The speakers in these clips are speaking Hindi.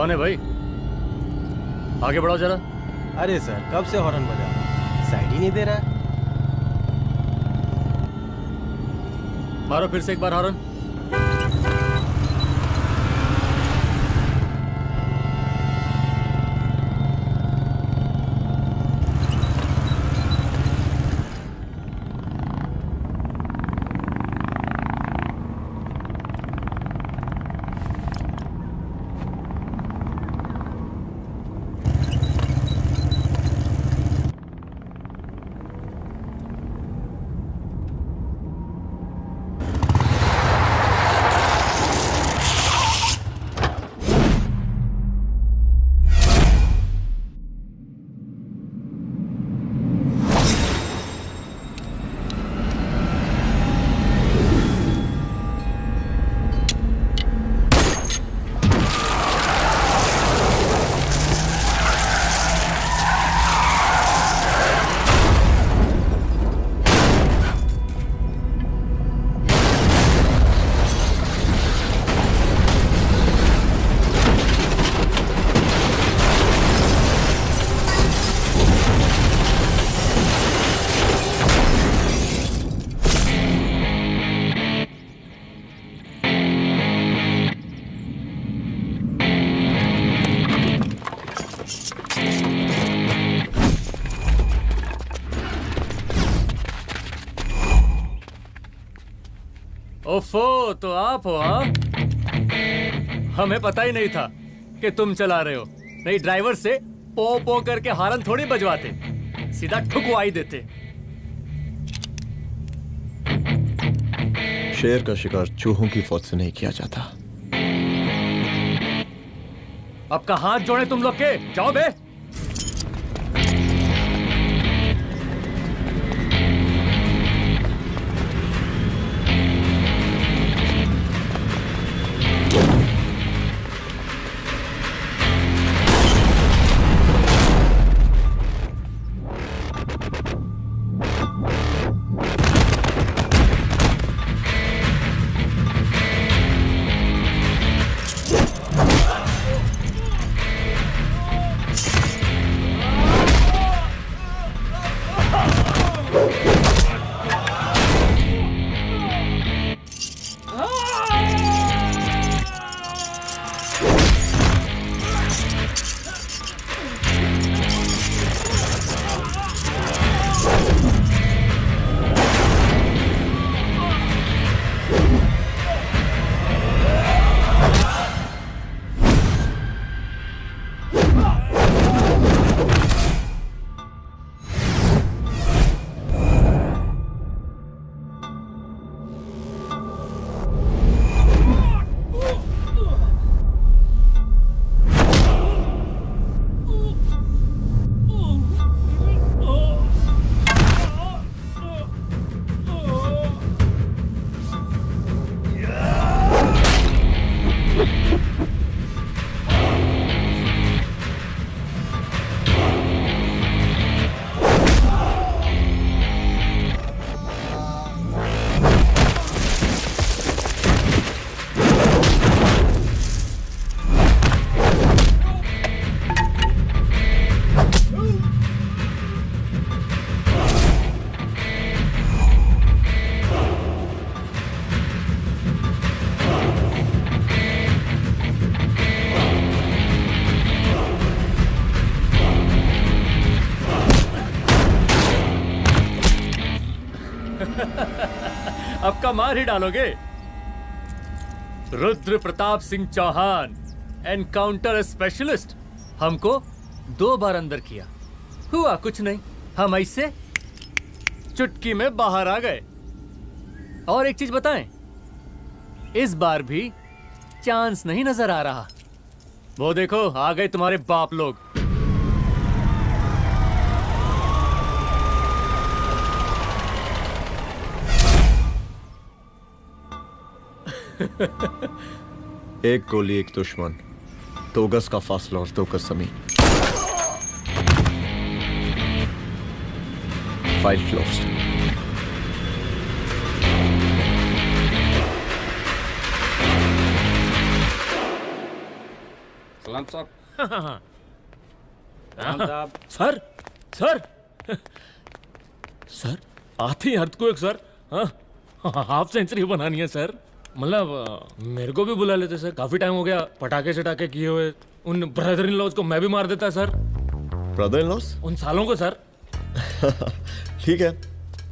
कौन है भाई? आगे बढ़ाओ जरा। अरे सर कब से हॉर्न बजा रहा हूं, साइड ही नहीं दे रहा है। मारो फिर से एक बार हॉर्न। ओफो, तो आप हो? हाँ, हमें पता ही नहीं था कि तुम चला रहे हो। नहीं, ड्राइवर से पो पो करके हॉर्न थोड़ी बजवाते, सीधा ठुकवा ही देते। शेर का शिकार चूहों की फौज से नहीं किया जाता। अब का हाथ जोड़े तुम लोग के, जाओ बे। अब का मार ही डालोगे? Rudra Pratap Singh Chauhan, encounter specialist. हमको 2 बार अंदर किया, हुआ कुछ नहीं। हम ऐसे चुटकी में बाहर आ गए। और एक चीज बताएं, इस बार भी चांस नहीं नजर आ रहा। वो देखो, आ गए तुम्हारे बाप लोग। एक गोली एक दुश्मन, 2 गज का फासला और 2 गज जमीन। File closed. सलाम साहब। साहब सर सर सर आते ही अर्थक्वेक सर। हाँ हाफ सेंचुरी बनानी है सर। मतलब मेरे को भी बुला लेते सर, काफी टाइम हो गया पटाखे चटाखे किए हुए। उन ब्रदर इन लॉज को मैं भी मार देता सर, ब्रदर इन लॉस? उन सालों को सर। ठीक है,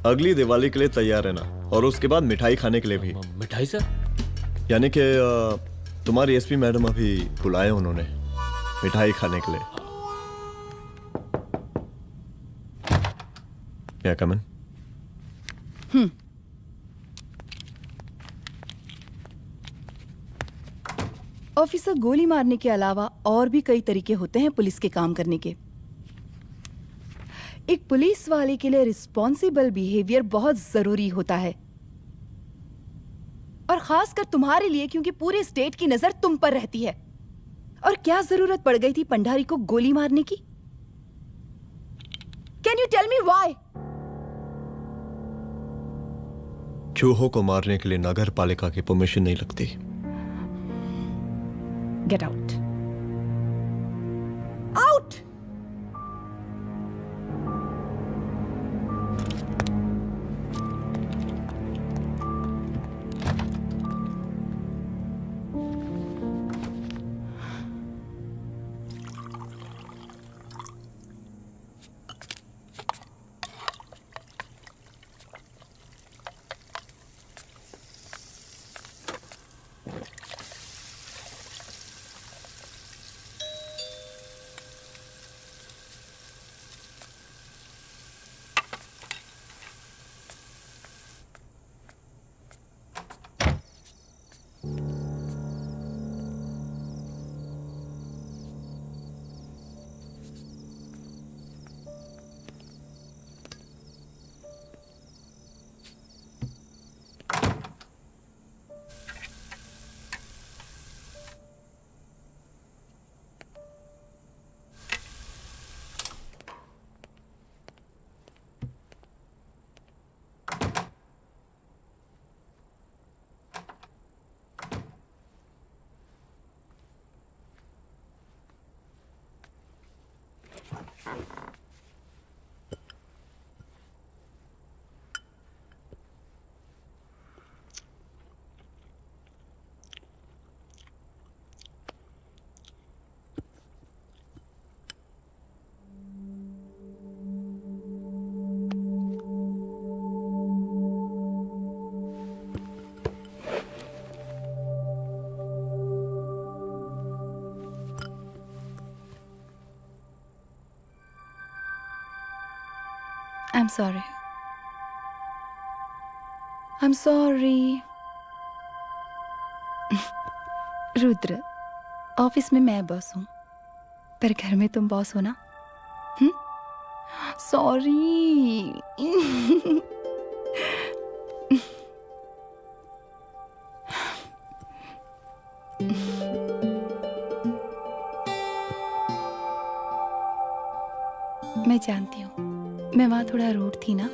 अगली दिवाली के लिए तैयार रहना, और उसके बाद मिठाई खाने के लिए भी। मिठाई सर? यानी कि तुम्हारी एसपी मैडम अभी बुलाए उन्होंने मिठाई खाने के लिए। या कमन? ऑफिसर, गोली मारने के अलावा और भी कई तरीके होते हैं पुलिस के काम करने के। एक पुलिस वाले के लिए रिस्पॉन्सिबल बिहेवियर बहुत जरूरी होता है, और खासकर तुम्हारे लिए, क्योंकि पूरे स्टेट की नजर तुम पर रहती है। और क्या जरूरत पड़ गई थी पंडारी को गोली मारने की? Can you tell me why? चूहों को मारने के लिए नगर पालिका की परमिशन नहीं लगती। Get out. Out! I'm sorry. I'm sorry. Rudra, office में मैं बॉस हूँ, पर घर में तुम बॉस हो ना? सॉरी। मैं जानती हूँ मैं वहां थोड़ा रूड थी ना,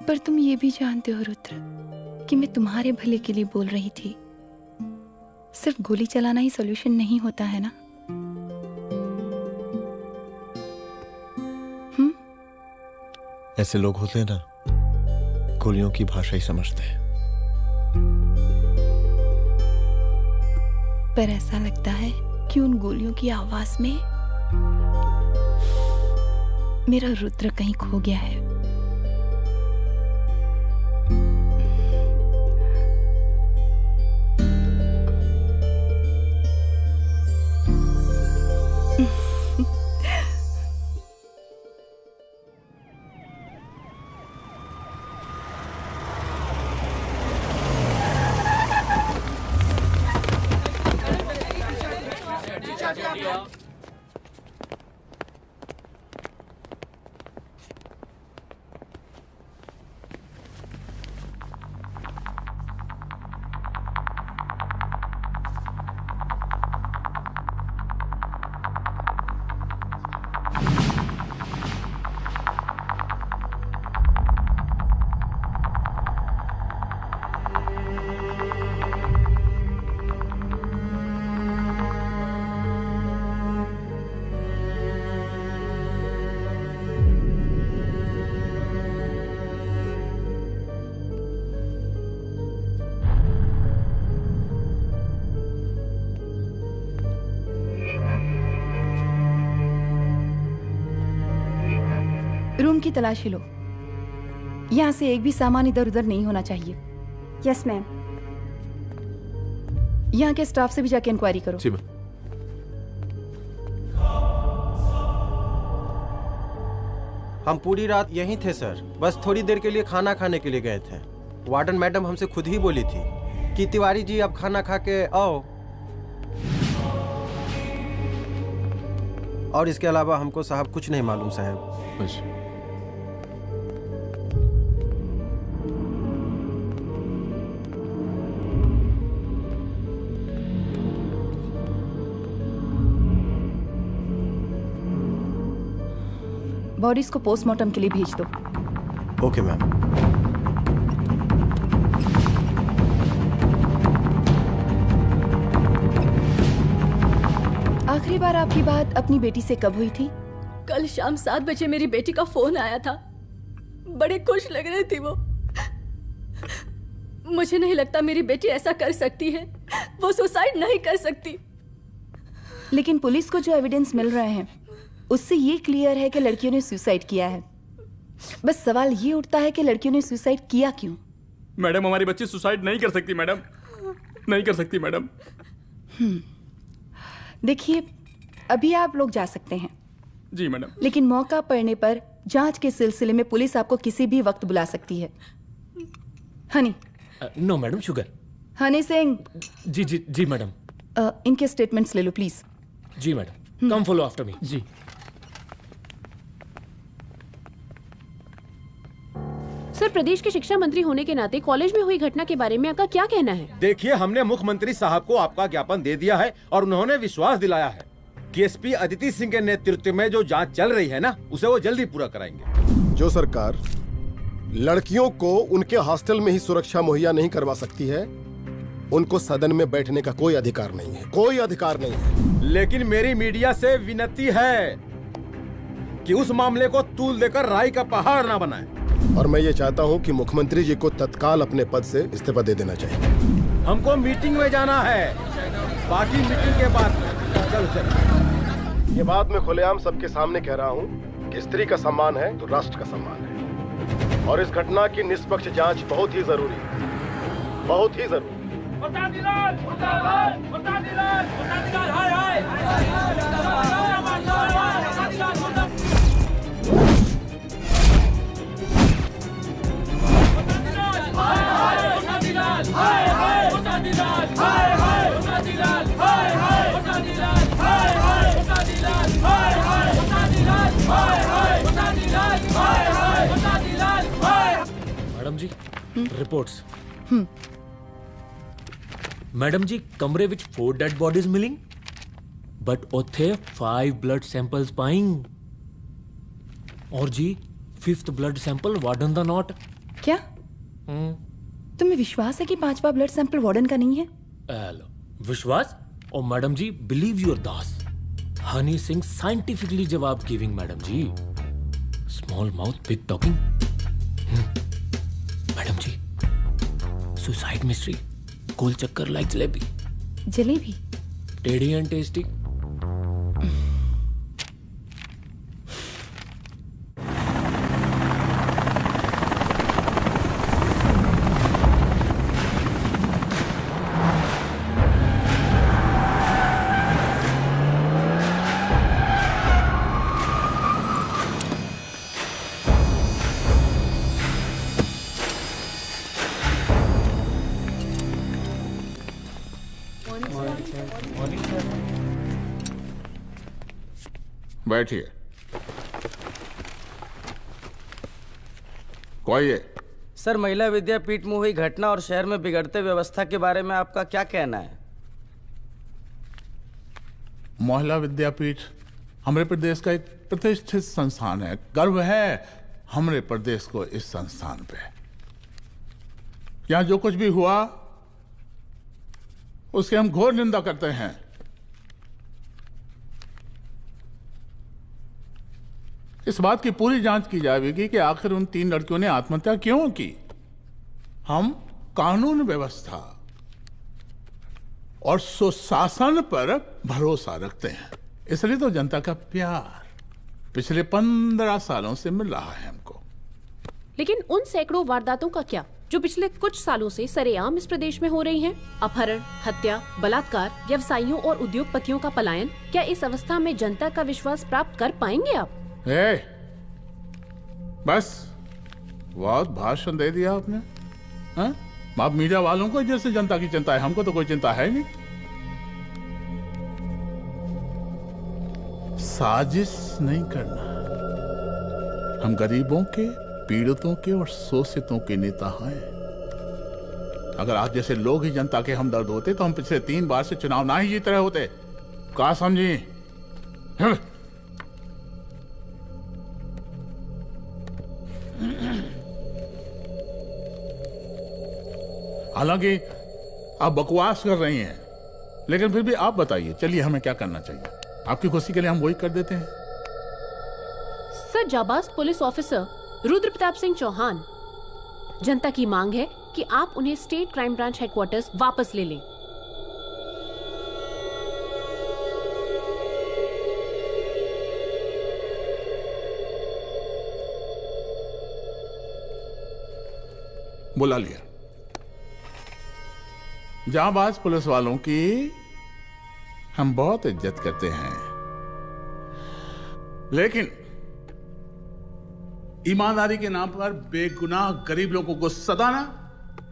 पर तुम ये भी जानते हो रुद्र कि मैं तुम्हारे भले के लिए बोल रही थी। सिर्फ गोली चलाना ही सॉल्यूशन नहीं होता है ना। ऐसे लोग होते हैं ना, गोलियों की भाषा ही समझते हैं। पर ऐसा लगता है कि उन गोलियों की आवाज में मेरा रुद्र कहीं खो गया है। रूम की तलाशी लो। यहाँ से एक भी सामान इधर उधर नहीं होना चाहिए। Yes ma'am. यहाँ के स्टाफ से भी जाके इंक्वायरी करो। जी मैम। हम पूरी रात यहीं थे सर, बस थोड़ी देर के लिए खाना खाने के लिए गए थे। वार्डन मैडम हमसे खुद ही बोली थी कि तिवारी जी आप खाना खा के आओ, और इसके अलावा हमको साहब कुछ नहीं मालूम साहब। बस बॉडीज को पोस्टमार्टम के लिए भेज दो। Okay ma'am. आखिरी बार आपकी बात अपनी बेटी से कब हुई थी? कल शाम 7 बजे मेरी बेटी का फोन आया था। बड़े खुश लग रही थी वो। मुझे नहीं लगता मेरी बेटी ऐसा कर सकती है। वो सुसाइड नहीं कर सकती। लेकिन पुलिस को जो एविडेंस मिल रहे हैं उससे ये क्लियर है कि लड़कियों ने सुसाइड किया है। बस सवाल ये उठता है कि लड़कियों ने सुसाइड किया क्यों? मैडम हमारी बच्ची सुसाइड नहीं कर सकती मैडम, नहीं कर सकती मैडम। देखिए, अभी आप लोग जा सकते हैं। जी मैडम। लेकिन मौका पड़ने पर जांच के सिलसिले में पुलिस आपको किसी भी वक्त बुला सकती है। Honey. No madam, sugar. Honey Singh. जी जी जी मैडम। इनके स्टेटमेंट्स ले लो प्लीज। जी madam, come follow after me. जी। सर, प्रदेश के शिक्षा मंत्री होने के नाते कॉलेज में हुई घटना के बारे में आपका क्या कहना है? देखिए, हमने मुख्यमंत्री साहब को आपका ज्ञापन दे दिया है और उन्होंने विश्वास दिलाया है कि एसपी अदिति सिंह के नेतृत्व में जो जांच चल रही है ना, उसे वो जल्दी पूरा कराएंगे। जो सरकार लड़कियों को उनके हॉस्टल में ही सुरक्षा मुहैया नहीं करवा सकती है, उनको सदन में बैठने का कोई अधिकार नहीं है, कोई अधिकार नहीं है। लेकिन मेरी मीडिया से विनती है कि उस मामले को तूल देकर राई का पहाड़ ना बनाए। और मैं ये चाहता हूँ कि मुख्यमंत्री जी को तत्काल अपने पद से इस्तीफा दे देना चाहिए। हमको मीटिंग में जाना है, बाकी मीटिंग के बाद। चलो चलो। ये बात मैं खुलेआम सबके सामने कह रहा हूँ कि स्त्री का सम्मान है तो राष्ट्र का सम्मान है, और इस घटना की निष्पक्ष जांच बहुत ही जरूरी है, बहुत ही जरूरी। मैडम जी, रिपोर्ट्स। मैडम जी, कमरे विच 4 डेड बॉडीज मिलिंग, बट उथे 5 ब्लड सैंपल्स पाइंग। और जी 5th ब्लड सैंपल वार्डन दा नॉट। क्या तुम्हें विश्वास है कि 5वां ब्लड सैंपल वार्डन का नहीं है? हेलो, विश्वास? और मैडम जी, बिलीव योर दास। हनी सिंह साइंटिफिकली जवाब गिविंग मैडम जी। Small mouth big talking. Madam जी, सुसाइड मिस्ट्री, गोल चक्कर लाइक जलेबी। जलेबी टेढ़ी एंड टेस्टी। बैठिए। कोई है? सर, महिला विद्यापीठ में हुई घटना और शहर में बिगड़ते व्यवस्था के बारे में आपका क्या कहना है? महिला विद्यापीठ हमारे प्रदेश का एक प्रतिष्ठित संस्थान है। गर्व है हमारे प्रदेश को इस संस्थान पे। यहाँ जो कुछ भी हुआ उसकी हम घोर निंदा करते हैं। इस बात की पूरी जांच की जाएगी कि आखिर उन 3 लड़कियों ने आत्महत्या क्यों की। हम कानून व्यवस्था और सुशासन पर भरोसा रखते हैं, इसलिए तो जनता का प्यार पिछले 15 सालों से मिल रहा है हमको। लेकिन उन सैकड़ों वारदातों का क्या जो पिछले कुछ सालों से सरेआम इस प्रदेश में हो रही हैं? अपहरण, हत्या, बलात्कार, व्यवसायियों और उद्योगपतियों का पलायन। क्या इस अवस्था में जनता का विश्वास प्राप्त कर पाएंगे आप? बस बहुत भाषण दे दिया आपने। हाँ? आप मीडिया वालों को जैसे जनता की चिंता है, हमको तो कोई चिंता है नहीं। साजिश नहीं करना। हम गरीबों के, पीड़ितों के और शोषितों के नेता हैं। अगर आप जैसे लोग ही जनता के हमदर्द होते तो हम पिछले 3 बार से चुनाव ना ही जीत रहे होते। क्या समझी? हालांकि आप बकवास कर रही हैं, लेकिन फिर भी आप बताइए, चलिए हमें क्या करना चाहिए? आपकी खुशी के लिए हम वही कर देते हैं। सर, जाबाज पुलिस ऑफिसर रुद्र प्रताप सिंह चौहान, जनता की मांग है कि आप उन्हें स्टेट क्राइम ब्रांच हेडक्वार्टर्स वापस ले लें। बुला लिया। जाबाज पुलिस वालों की हम बहुत इज्जत करते हैं, लेकिन ईमानदारी के नाम पर बेगुनाह गरीब लोगों को सताना,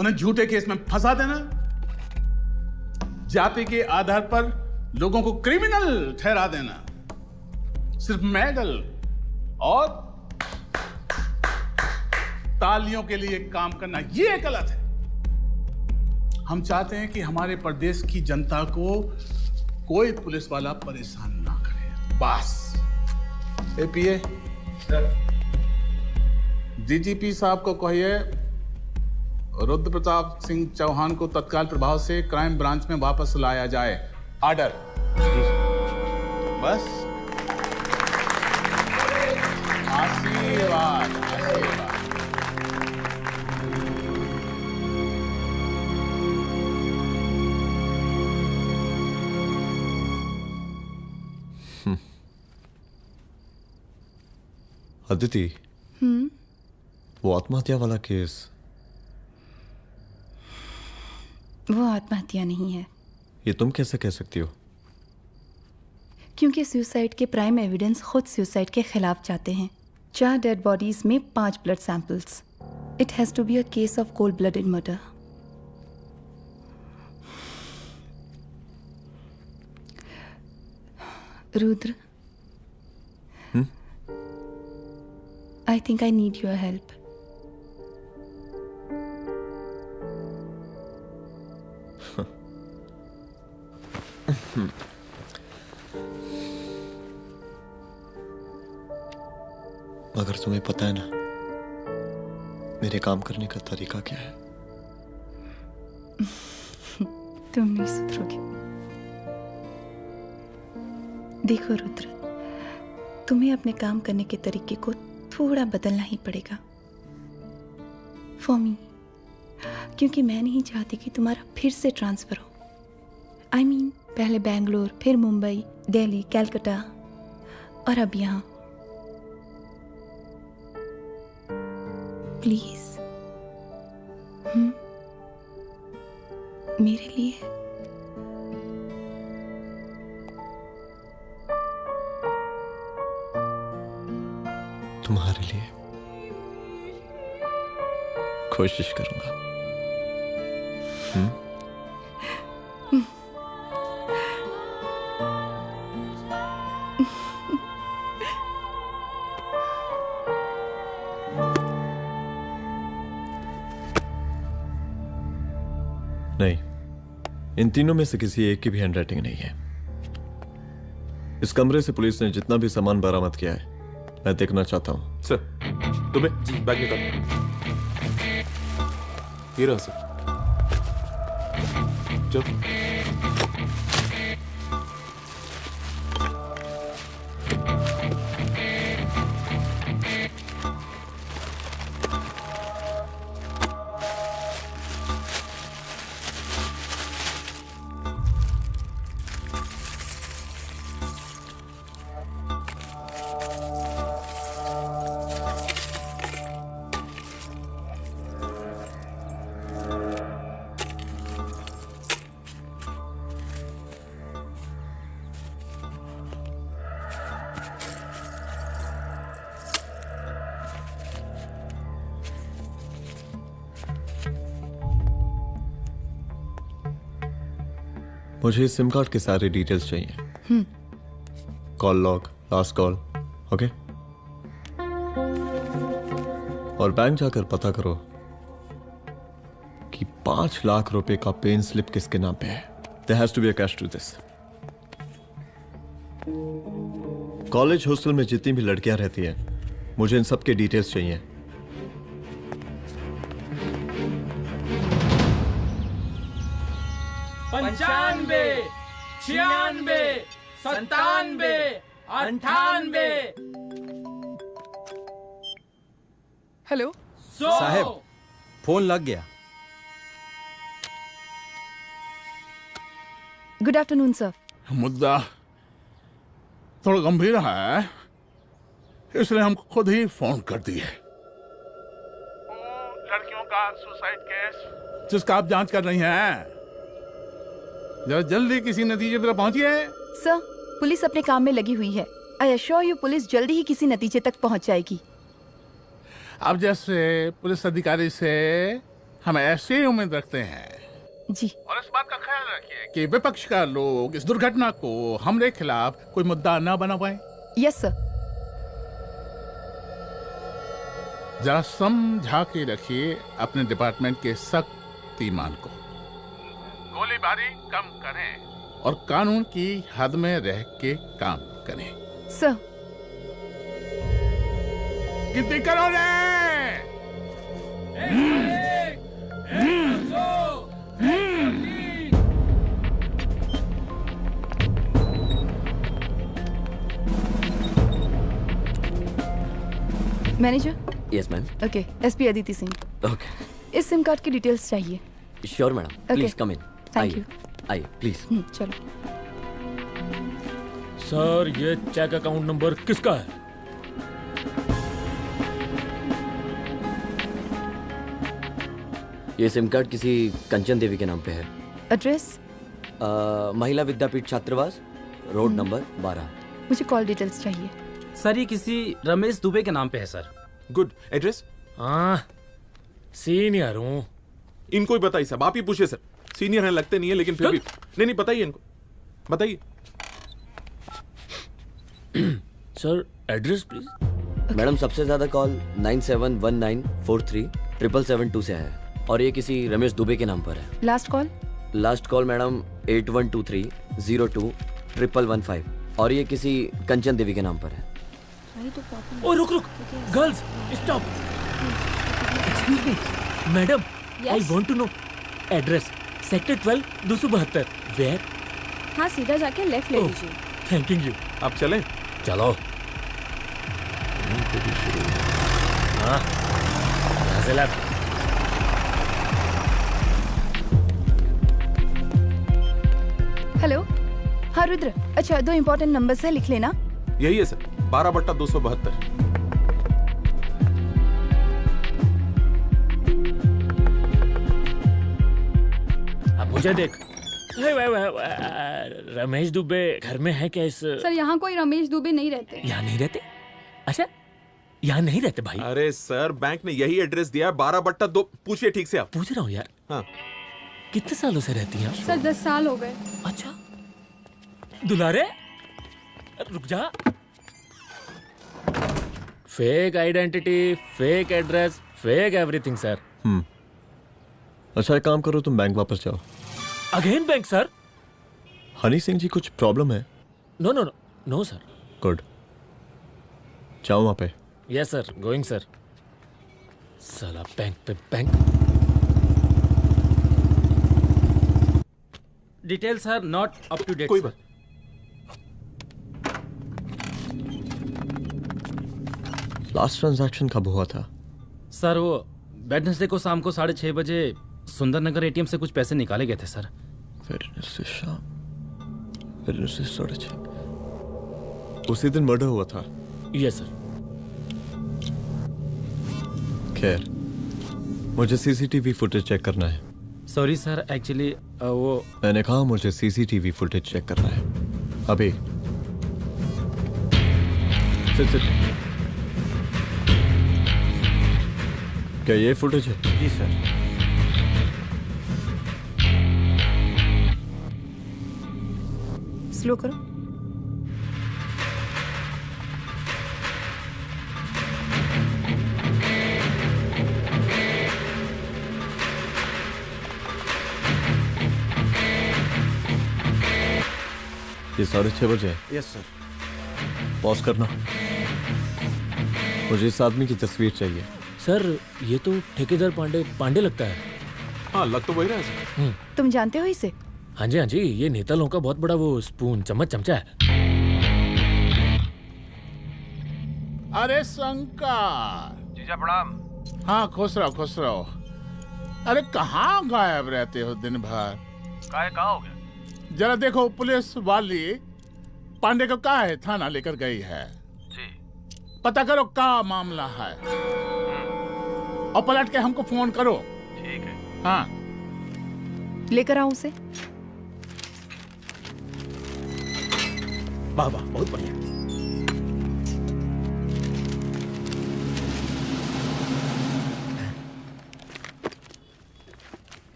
उन्हें झूठे केस में फंसा देना, जाति के आधार पर लोगों को क्रिमिनल ठहरा देना, सिर्फ मेडल और तालियों के लिए काम करना, ये गलत है। हम चाहते हैं कि हमारे प्रदेश की जनता को कोई पुलिस वाला परेशान ना करे, बस। एपीए डीजीपी साहब को कहिए रुद्र प्रताप सिंह चौहान को तत्काल प्रभाव से क्राइम ब्रांच में वापस लाया जाए। ऑर्डर। बस। आशीर्वाद, आशीर्वाद। अदिति, वो आत्महत्या वाला केस, वो आत्महत्या नहीं है। ये तुम कैसे कह सकती हो? क्योंकि सुसाइड के प्राइम एविडेंस खुद सुसाइड के खिलाफ जाते हैं। 4 डेड बॉडीज में 5 blood samples. It has to be a case of cold blooded murder. Rudra, I think I need your help. मगर तुम्हें पता है ना मेरे काम करने का तरीका क्या है? तुम नहीं सुधरोगे। देखो रुद्र, तुम्हें अपने काम करने के तरीके को थोड़ा बदलना ही पड़ेगा फॉर मी, क्योंकि मैं नहीं चाहती कि तुम्हारा फिर से ट्रांसफर हो। I mean, पहले बेंगलोर, फिर मुंबई, दिल्ली, कलकत्ता और अब यहाँ। प्लीज मेरे लिए। तुम्हारे लिए कोशिश करूंगा। नहीं, इन तीनों में से किसी एक की भी हैंडराइटिंग नहीं है। इस कमरे से पुलिस ने जितना भी सामान बरामद किया है, मैं देखना चाहता हूं। सर, तुम्हें बैग निकाल। ये रहा सर। चल। मुझे इस सिम कार्ड के सारे डिटेल्स चाहिए। Call log, last call, okay. और बैंक जाकर पता करो कि 5 लाख रुपए का पेन स्लिप किसके नाम पे है। There has to be a cash to this. College hostel में जितनी भी लड़कियां रहती हैं, मुझे इन सब के डिटेल्स चाहिए। 95, 96, 97, 98। हेलो साहब, फोन लग गया। Good afternoon sir. मुद्दा थोड़ा गंभीर है, इसलिए हम खुद ही फोन कर दिए। लड़कियों का सुसाइड केस जिसका आप जांच कर रही हैं, जरा जल्दी किसी नतीजे पर पहुंचिए। सर, पुलिस अपने काम में लगी हुई है। आई एश्योर यू पुलिस जल्दी ही किसी नतीजे तक पहुंच जाएगी। अब जैसे पुलिस अधिकारी से हम ऐसी ही उम्मीद रखते हैं जी। और इस बात का ख्याल रखिए कि विपक्ष का लोग इस दुर्घटना को हमरे खिलाफ कोई मुद्दा न बना पाए। Yes sir. जरा समझा के रखिए अपने डिपार्टमेंट के शक्तिमान को। गोलीबारी कम करें और कानून की हद में रह के काम करें। सर। कितनी करो रे? Manager. Yes ma'am. Okay, SP Aditi Singh. Okay, इस सिम कार्ड की डिटेल्स चाहिए। Sure madam, please come in. Thank you. आइए प्लीज। चलो। सर, ये चेक अकाउंट नंबर किसका है? ये सिम कार्ड किसी कंचन देवी के नाम पे है। एड्रेस? महिला विद्यापीठ छात्रावास, रोड नंबर 12। मुझे कॉल डिटेल्स चाहिए। सर, ये किसी रमेश दुबे के नाम पे है सर। गुड। एड्रेस? हाँ, सीनियर हूँ। इनको ही बताइए साहब, आप ही पूछिए सर। सीनियर हैं लगते नहीं है, लेकिन फिर भी नहीं बताइए इनको, बताइए। Sir, address please. मैडम, सबसे ज्यादा कॉल 9719437772 से है और ये किसी रमेश दुबे के नाम पर है। Last call? Last call madam 8123021115 और ये किसी कंचन देवी के नाम पर है। ओ रुक, girls stop. Excuse me madam, I want to know address. Sector 12 272 वेयर? हाँ, सीधा जाके लेफ्ट ले लीजिए। Thank you. आप चलें? चलो। हाँ, यहाँ से लेफ्ट। हेलो। हाँ रुद्र, अच्छा 2 इंपॉर्टेंट नंबर्स है, लिख लेना। यही है सर, 12/272। अब मुझे देख। रमेश दुबे घर में है क्या? इस सर, यहाँ कोई रमेश दुबे नहीं रहते। यहाँ नहीं रहते? अच्छा, यहाँ नहीं रहते भाई। अरे सर, बैंक ने यही एड्रेस दिया है, 12/2। पूछिए ठीक से आप। पूछ रहा हूँ यार। हाँ। कितने सालों से रहती हैं? सर 10 साल हो गए। अच्छा। दुलारे रुक जा। Fake identity, fake address, fake everything sir. अच्छा एक काम करो, तुम बैंक वापस जाओ। Again bank sir? Honey Singh ji कुछ प्रॉब्लम है? No no no no sir. Good, जाओ वहां पे। Yes sir, going sir. साला बैंक पे bank. Detail sir not up to date. कोई बात। लास्ट ट्रांजैक्शन कब हुआ था? सर, वो वेडनेसडे को शाम को 6:30 बजे सुंदरनगर एटीएम से कुछ पैसे निकाले गए थे सर। वेडनेसडे शाम, वेडनेसडे 6:30। उसी दिन मर्डर हुआ था? Yes sir. खैर, मुझे सीसीटीवी फुटेज चेक करना है। सॉरी सर, एक्चुअली वो मैंने कहा मुझे सीसीटीवी फुटेज चेक करना है अभी। सिट। क्या ये फुटेज है? जी सर। स्लो करो। ये 6:30 बजे है। Yes sir. पॉज करना। मुझे इस आदमी की तस्वीर चाहिए। सर ये तो ठेकेदार पांडे लगता है। हाँ लग तो वही रहा है सर। तुम जानते हो इसे? हाँ जी, ये नेता लोगों का बहुत बड़ा वो स्पून चमचा है। अरे शंकर। जीजा प्रणाम। हाँ खुश रहो। अरे कहाँ गायब रहते हो दिन भर? कहाँ हो गया? जरा देखो, पुलिस वाली पांडे को कहा है थाना लेकर गई है। जी। पता करो क्या मामला है और पलट के हमको फोन करो। ठीक है। हाँ लेकर आओ उसे। वाह बहुत बढ़िया।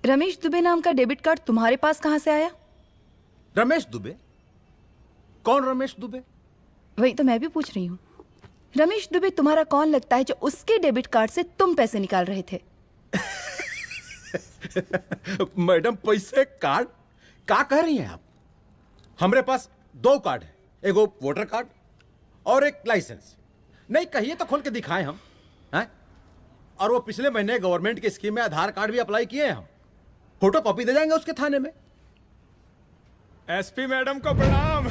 रमेश दुबे नाम का डेबिट कार्ड तुम्हारे पास कहां से आया? रमेश दुबे? कौन रमेश दुबे? वही तो मैं भी पूछ रही हूँ। रमेश दुबे तुम्हारा कौन लगता है जो उसके डेबिट कार्ड से तुम पैसे निकाल रहे थे? मैडम पैसे कार्ड क्या कह रही हैं आप? हमारे पास 2 कार्ड है, एक वोटर कार्ड और एक लाइसेंस। नहीं कहिए तो खोल के दिखाएं हम हैं? और वो पिछले महीने गवर्नमेंट की स्कीम में आधार कार्ड भी अप्लाई किए हैं हम। फोटो कॉपी दे जाएंगे उसके थाने में। एसपी मैडम को प्रणाम।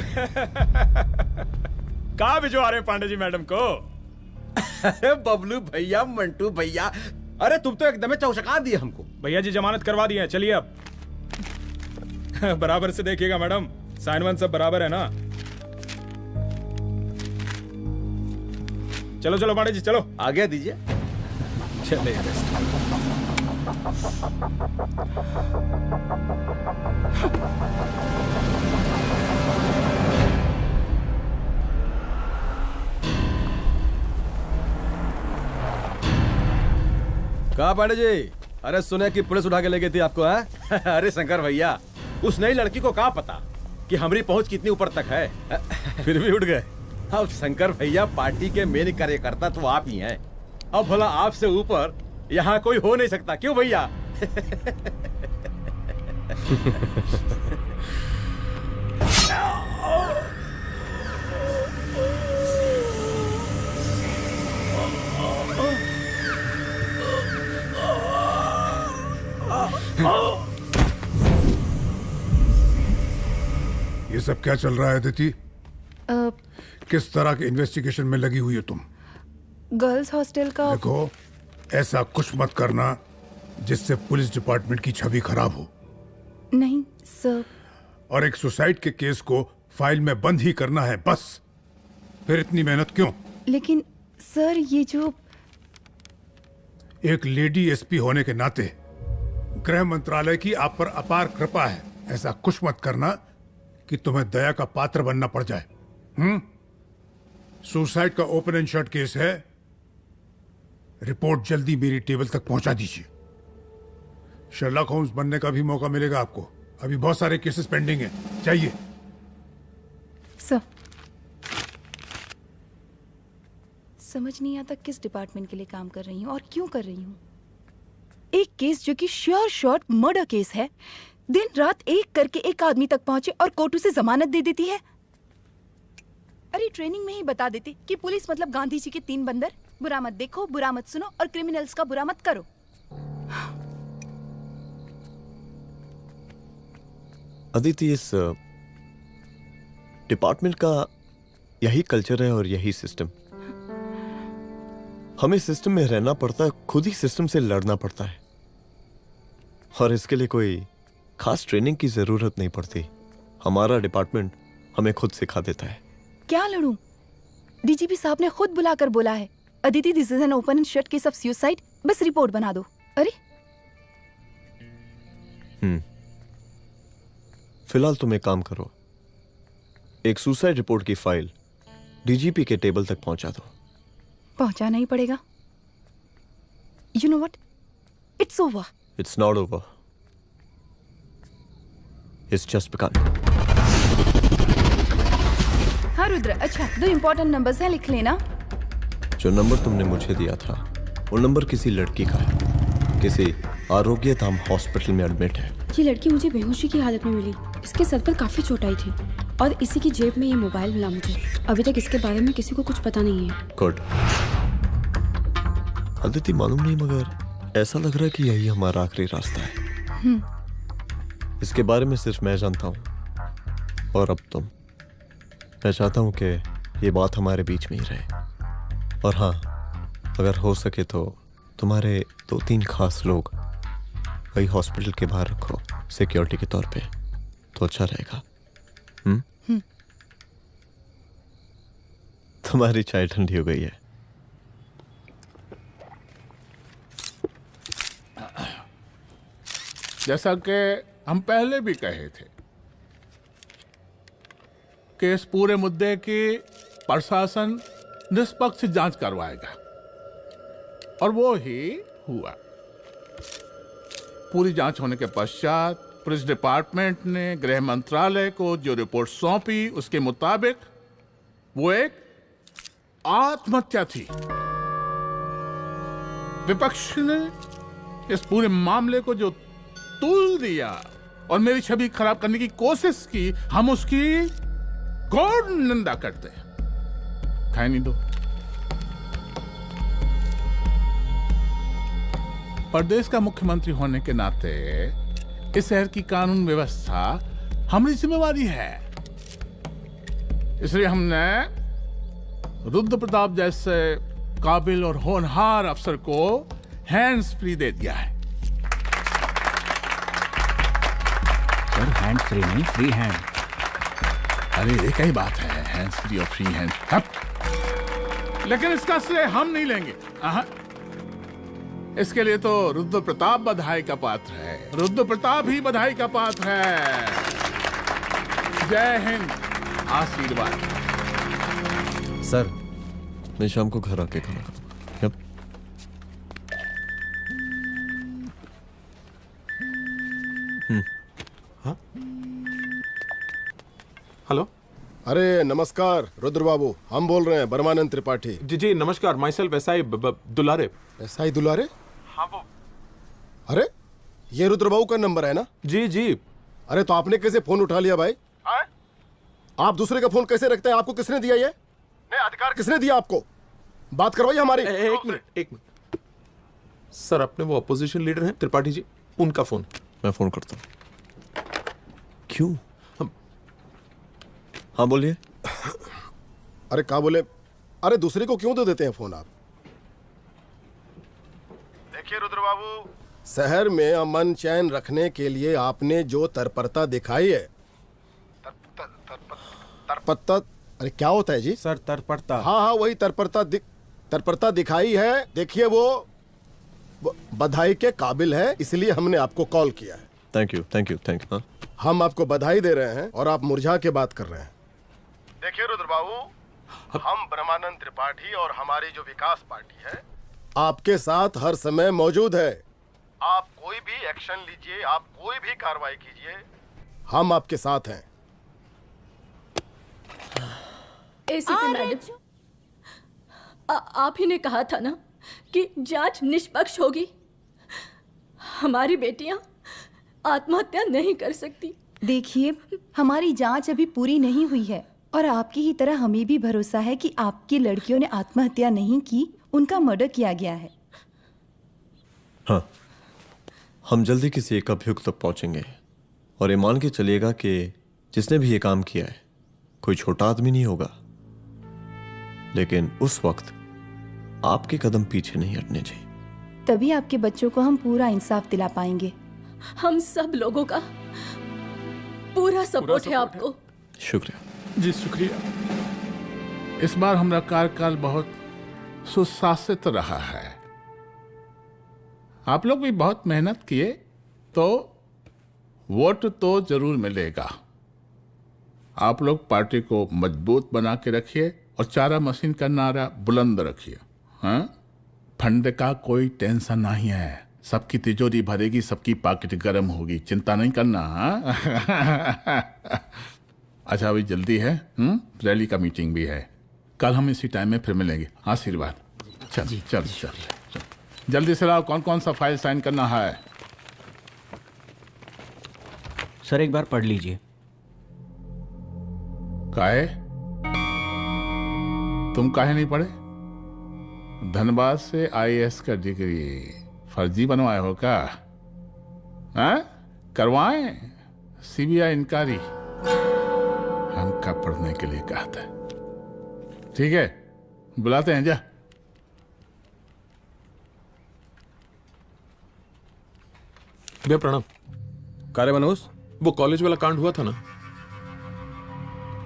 कहाँ भिजवा रहे पांडे जी मैडम को? अरे बबलू भैया, मंटू भैया, अरे तुम तो एकदम चौचका दिए हमको। भैया जी जमानत करवा दिए हैं, चलिए अब। बराबर से देखिएगा मैडम, साइन वन सब बराबर है ना? चलो पांडे जी चलो। आगे दीजिए। चलिए। कहा पांडे जी? अरे सुने कि पुलिस उठा के ले गई थी आपको है? अरे शंकर भैया, उस नई लड़की को क्या पता कि हमारी पहुंच कितनी ऊपर तक है। फिर भी उठ गए। अब शंकर भैया पार्टी के मेन कार्यकर्ता तो आप ही हैं। अब भला आपसे ऊपर यहाँ कोई हो नहीं सकता, क्यों भैया? ये सब क्या चल रहा है अदिति? किस तरह के इन्वेस्टिगेशन में लगी हुई हो तुम? गर्ल्स हॉस्टल का। देखो, ऐसा कुछ मत करना जिससे पुलिस डिपार्टमेंट की छवि खराब हो। नहीं सर। और एक सुसाइड के केस को फाइल में बंद ही करना है बस। फिर इतनी मेहनत क्यों? लेकिन सर ये जो एक लेडी एसपी होने के नाते गृह मंत्रालय की आप पर अपार कृपा है। ऐसा कुछ मत करना कि तुम्हें दया का पात्र बनना पड़ जाए। सुसाइड का ओपन एंड शट केस है। रिपोर्ट जल्दी मेरी टेबल तक पहुंचा दीजिए। शर्लॉक होम्स बनने का भी मौका मिलेगा आपको। अभी बहुत सारे केसेस पेंडिंग हैं। चाहिए सर। समझ नहीं आता किस डिपार्टमेंट के लिए काम कर रही हूँ और क्यों कर रही हूँ। एक केस जो कि श्योर शॉट मर्डर केस है, दिन रात एक करके एक आदमी तक पहुंचे और कोर्ट उसे जमानत दे देती है। अरे ट्रेनिंग में ही बता देती कि पुलिस मतलब गांधी जी के 3 बंदर, बुरा मत देखो, बुरा मत सुनो और क्रिमिनल्स का बुरा मत करो। अदिति, इस डिपार्टमेंट का यही कल्चर है और यही सिस्टम। हमें सिस्टम में रहना पड़ता है, खुद ही सिस्टम से लड़ना पड़ता है। और इसके लिए कोई खास ट्रेनिंग की जरूरत नहीं पड़ती। हमारा डिपार्टमेंट हमें खुद सिखा देता है। क्या लड़ूं? डीजीपी साहब ने खुद बुलाकर बोला है, Aditi this is an open and shut case of suicide, बस रिपोर्ट बना दो। अरे फिलहाल तुम एक काम करो, एक सुसाइड रिपोर्ट की फाइल डीजीपी के टेबल तक पहुंचा दो। पहुंचाना ही पड़ेगा। You know what, it's over. It's not over. Is just begun. हाँ रुद्र, अच्छा 2 इम्पोर्टेंट नंबर्स हैं, लिख लेना। जो नंबर तुमने मुझे दिया था वो नंबर किसी लड़की का है, किसी आरोग्य धाम हॉस्पिटल में एडमिट है। ये लड़की मुझे बेहोशी की हालत में मिली। इसके सर पर काफी चोट आई थी और इसी की जेब में ये मोबाइल मिला मुझे। अभी तक इसके बारे में किसी को कुछ पता नहीं है। गुड। अदिति मालूम नहीं, मगर ऐसा लग रहा है कि यही हमारा आखिरी रास्ता है। इसके बारे में सिर्फ मैं जानता हूँ और अब तुम। मैं चाहता हूँ कि ये बात हमारे बीच में ही रहे। और हाँ, अगर हो सके तो तुम्हारे 2-3 खास लोग वही हॉस्पिटल के बाहर रखो सिक्योरिटी के तौर पे, तो अच्छा रहेगा। तुम्हारी चाय ठंडी हो गई है। जैसा कि हम पहले भी कहे थे कि इस पूरे मुद्दे की प्रशासन निष्पक्ष जांच करवाएगा, और वो ही हुआ। पूरी जांच होने के पश्चात पुलिस डिपार्टमेंट ने गृह मंत्रालय को जो रिपोर्ट सौंपी उसके मुताबिक वो एक आत्महत्या थी। विपक्ष ने इस पूरे मामले को जो तूल दिया और मेरी छवि खराब करने की कोशिश की, हम उसकी घोर निंदा करते हैं। खाए नहीं दो। प्रदेश का मुख्यमंत्री होने के नाते इस शहर की कानून व्यवस्था हमारी जिम्मेवारी है। इसलिए हमने रुद्र प्रताप जैसे काबिल और होनहार अफसर को हैंड्स फ्री दे दिया है। सर हैंड फ्री नहीं, फ्री हैंड। अरे एक ही बात है, हैंड्स फ्री और फ्री हैंड। लेकिन इसका श्रेय हम नहीं लेंगे। इसके लिए तो रुद्र प्रताप बधाई का पात्र है। रुद्र प्रताप ही बधाई का पात्र है। जय हिंद। आशीर्वाद। सर, मैं शाम को घर आके खाना खाऊंगा। यप। हाँ? हेलो। अरे नमस्कार रुद्र बाबू, हम बोल रहे हैं बर्मानंद त्रिपाठी। जी जी नमस्कार, my self SI Dulare. SI दुलारे? हाँ वो। अरे ये रुद्र बाबू का नंबर है ना? जी जी। अरे तो आपने कैसे फोन उठा लिया भाई? आप दूसरे का फोन कैसे रखते हैं? आपको किसने दिया ये? नहीं, अधिकार किसने दिया आपको? बात करवाइए हमारी। एक मिनट। सर अपने वो अपोजिशन लीडर हैं त्रिपाठी जी, उनका फोन। मैं फोन करता हूँ। क्यों? हाँ बोलिए। अरे क्या बोले? अरे दूसरे को क्यों दे देते हैं फोन आप? देखिए रुद्र बाबू, शहर में अमन चैन रखने के लिए आपने जो तत्परता दिखाई है। तत्परता? अरे क्या होता है जी? सर तत्परता। हाँ हाँ वही तत्परता दिखाई है। देखिए वो बधाई के काबिल है, इसलिए हमने आपको कॉल किया है। Thank you. हम आपको बधाई दे रहे हैं और आप मुरझा के बात कर रहे हैं। देखिए रुद्र बाबू, हम ब्रह्मानंद त्रिपाठी और हमारी जो विकास पार्टी है आपके साथ हर समय मौजूद है। आप कोई भी एक्शन लीजिए, आप कोई भी कार्रवाई कीजिए, हम आपके साथ हैं। एसीपी मैडम, आप ही ने कहा था ना कि जांच निष्पक्ष होगी। हमारी बेटियां आत्महत्या नहीं कर सकती। देखिए, हमारी जांच अभी पूरी नहीं हुई है और आपकी ही तरह हमें भी भरोसा है कि आपकी लड़कियों ने आत्महत्या नहीं की, उनका मर्डर किया गया है। हाँ, हम जल्दी किसी एक अभियुक्त तक पहुंचेंगे और ये मान के चलिएगा कि जिसने भी ये काम किया है कोई छोटा आदमी नहीं होगा। लेकिन उस वक्त आपके कदम पीछे नहीं हटने चाहिए। तभी आपके बच्चों को हम पूरा इंसाफ दिला पाएंगे। हम सब लोगों का पूरा सपोर्ट है आपको। शुक्रिया जी, शुक्रिया। इस बार हमारा कार्यकाल बहुत सुशासित रहा है। आप लोग भी बहुत मेहनत किए तो वोट तो जरूर मिलेगा। आप लोग पार्टी को मजबूत बना के रखिए और चारा मशीन का नारा बुलंद रखिए। हाँ, फंड का कोई टेंशन नहीं है, सबकी तिजोरी भरेगी, सबकी पॉकेट गर्म होगी, चिंता नहीं करना। हाँ? अच्छा अभी जल्दी है, रैली का मीटिंग भी है, कल हम इसी टाइम में फिर मिलेंगे। आशीर्वाद। चल चल चल चल जल्दी से लाओ, कौन कौन सा फाइल साइन करना है। सर एक बार पढ़ लीजिए। काहे? तुम काहे नहीं पढ़े? धनबाद से आईएएस का डिग्री फर्जी बनवाए हो क्या? हाँ? करवाएं सीबीआई इंक्वायरी। हमका पढ़ने के लिए कहा था। ठीक है, बुलाते हैं। जा भैया प्रणाम। कार्य मनोज, वो कॉलेज वाला कांड हुआ था ना,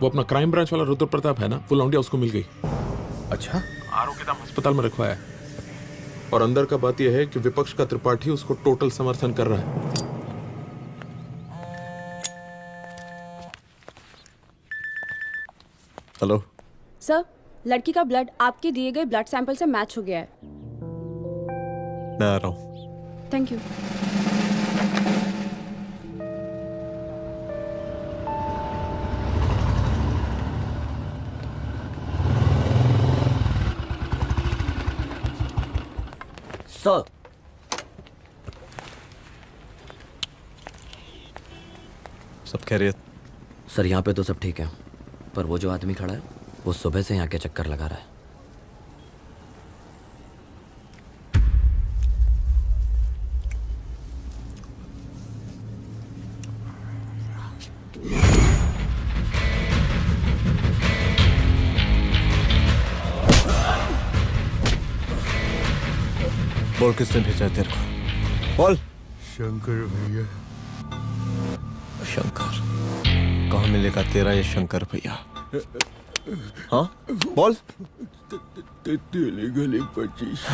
वो अपना क्राइम ब्रांच वाला रुद्र प्रताप है ना, वो लौंडिया उसको मिल गई। अच्छा? आरोप के दाम अस्पताल में रखवाया है। और अंदर का बात यह है कि विपक्ष का त्रिपाठी उसको टोटल समर्थन कर रहा है। हेलो सर, लड़की का ब्लड आपके दिए गए ब्लड सैंपल से मैच हो गया है। मैं आ रहा हूँ। Thank you. सर सब खैरियत? सर यहाँ पे तो सब ठीक है, पर वो जो आदमी खड़ा है वो सुबह से यहाँ के चक्कर लगा रहा है। बोल किसने भेजा है तेरे को? बोल। शंकर भैया। शंकर? कहाँ मिलेगा तेरा ये शंकर भैया? हाँ बोल। गली 25।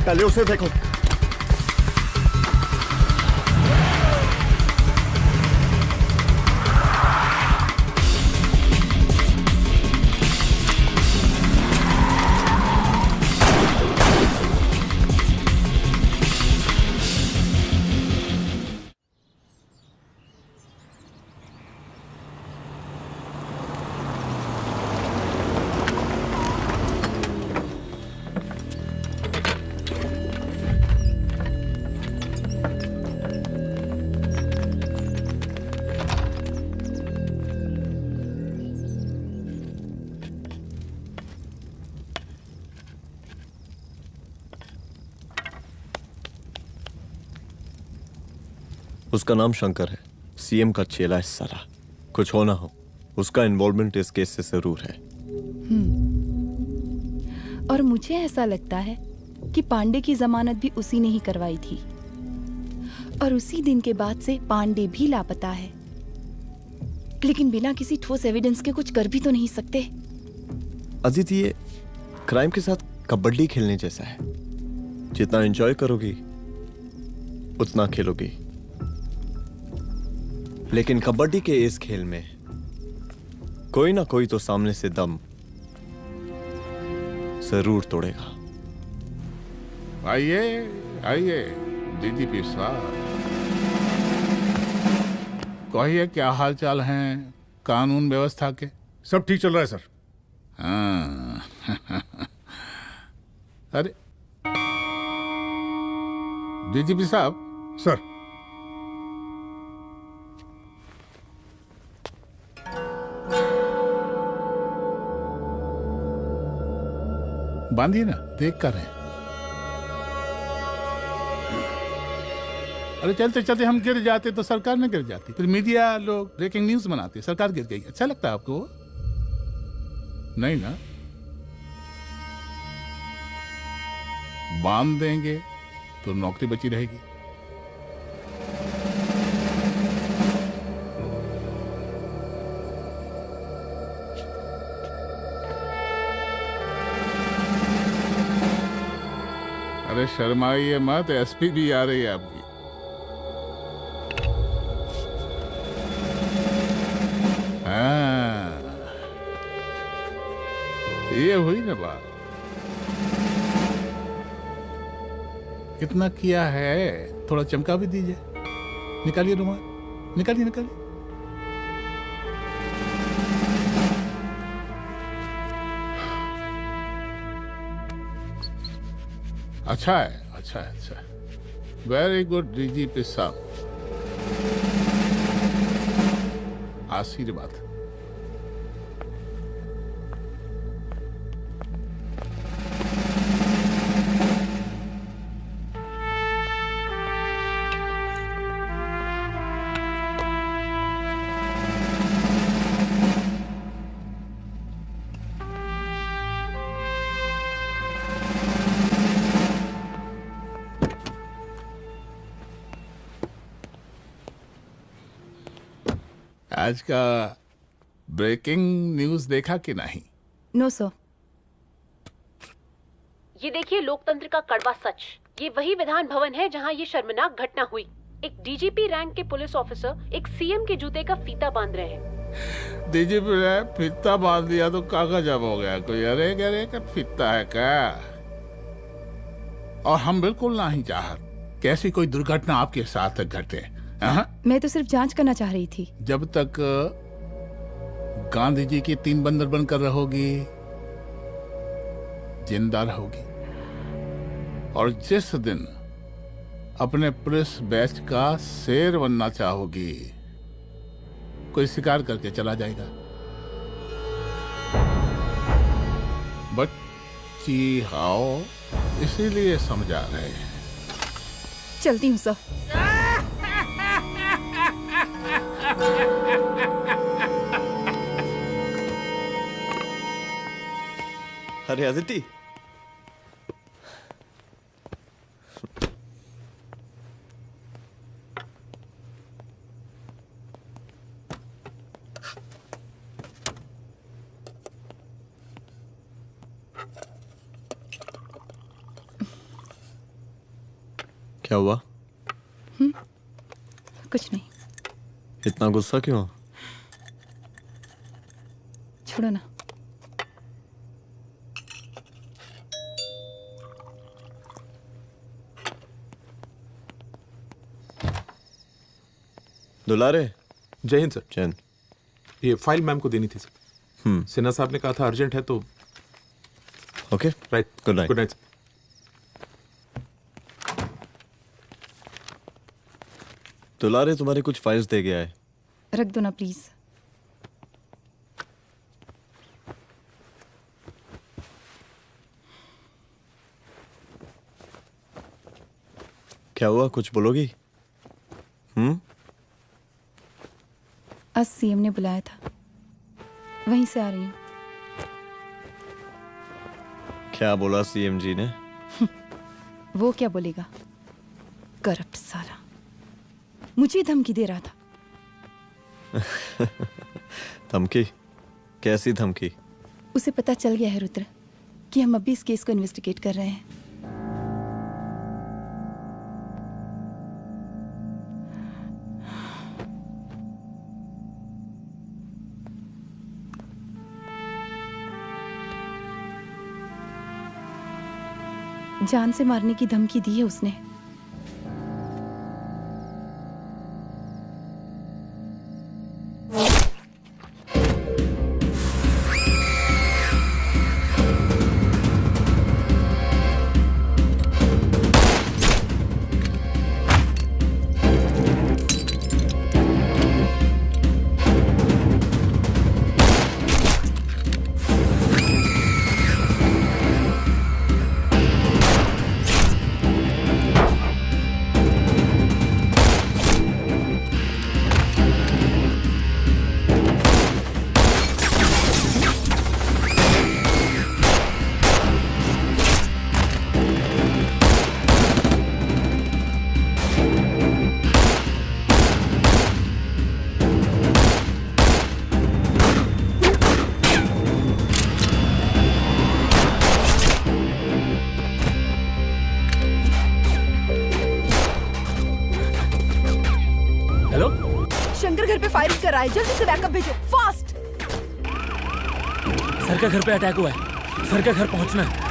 पहले उसे देखो। उसका नाम शंकर है, सीएम का चेला है साला। कुछ हो ना हो, उसका इन्वॉल्वमेंट इस केस से जरूर है। और मुझे ऐसा लगता है कि पांडे की जमानत भी उसी ने ही करवाई थी, और उसी दिन के बाद से पांडे भी लापता है। लेकिन बिना किसी ठोस एविडेंस के कुछ कर भी तो नहीं सकते। अदिति, ये क्राइम के साथ कबड्डी खेलने जैसा है। जितना एंजॉय करोगी उतना खेलोगी, लेकिन कबड्डी के इस खेल में कोई ना कोई तो सामने से दम जरूर तोड़ेगा। आइए आइए डीजीपी साहब, कहिए क्या हाल चाल हैं कानून व्यवस्था के? सब ठीक चल रहा है सर। हाँ। अरे डीजीपी साहब। सर। बांधिए ना, देख कर रहे हैं। अरे चलते चलते हम गिर जाते तो सरकार न गिर जाती, फिर मीडिया लोग ब्रेकिंग न्यूज बनाते, सरकार गिर गई। अच्छा लगता है आपको? नहीं ना? बांध देंगे तो नौकरी बची रहेगी। अरे शर्माइए मत, एसपी भी आ रही है आपकी। हाँ, ये हुई ना बात। इतना किया है, थोड़ा चमका भी दीजिए। निकालिए रुमाल, निकालिए निकालिए। अच्छा है, अच्छा है, अच्छा है। वेरी गुड डीजीपी साहब, आशीर्वाद। आज का ब्रेकिंग न्यूज देखा कि नहीं? No sir. ये देखिए लोकतंत्र का कड़वा सच। ये वही विधान भवन है जहां ये शर्मनाक घटना हुई। एक डीजीपी रैंक के पुलिस ऑफिसर एक सीएम के जूते का फीता बांध रहे हैं। डीजीपी ने फीता बांध दिया तो कागज अब हो गया कोई? अरे गरे का फीता है क्या? और हम बिल्कुल नहीं चाहते कि ऐसी कोई दुर्घटना आपके साथ घटे। मैं तो सिर्फ जांच करना चाह रही थी। जब तक गांधी जी की 3 बंदर बनकर रहोगी, जिंदा रहोगी। और जिस दिन अपने पुलिस बैच का शेर बनना चाहोगी, कोई शिकार करके चला जाएगा। बच्ची हाओ, इसीलिए समझा रहे हैं। चलती हूँ सर। अरे अदिति, क्या हुआ? कुछ नहीं। इतना गुस्सा क्यों? छोड़ो ना। दुलारे। जय हिंद सर। जय हिंद। ये फाइल मैम को देनी थी सर। सिन्हा साहब ने कहा था अर्जेंट है तो। Okay right. Good night. Good night. दुलारे तुम्हारे कुछ फाइल्स दे गया है। रख दो ना प्लीज। क्या हुआ, कुछ बोलोगी? आज सीएम ने बुलाया था, वहीं से आ रही हूँ। क्या बोला सीएम जी ने? वो क्या बोलेगा, करप्ट साला, मुझे धमकी दे रहा था। धमकी? कैसी धमकी? उसे पता चल गया है रुद्र कि हम अभी इस केस को इन्वेस्टिगेट कर रहे हैं। जान से मारने की धमकी दी है उसने। शंकर घर पे फायरिंग कर रहा है, जल्दी से बैकअप भेजो, फास्ट। सर का घर पे अटैक हुआ है, सर का घर पहुंचना है।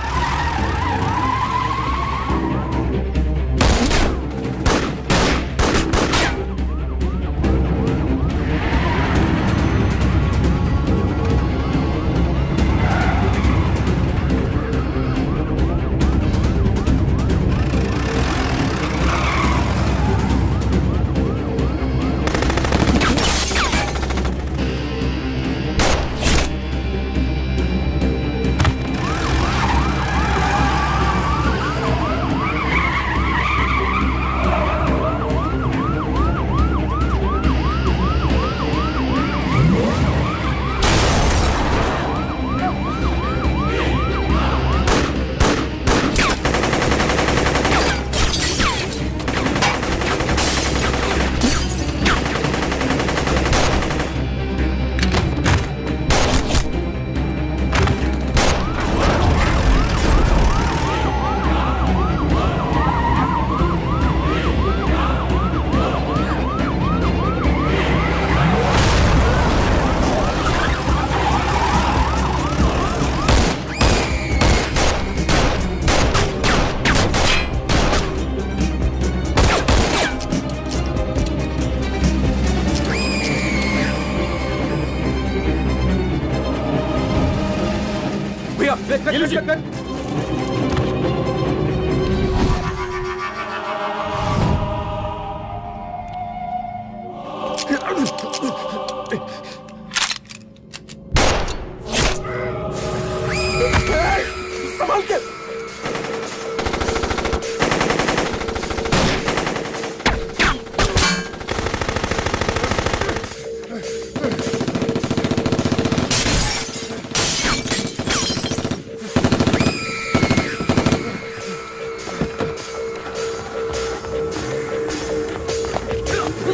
संभाल के।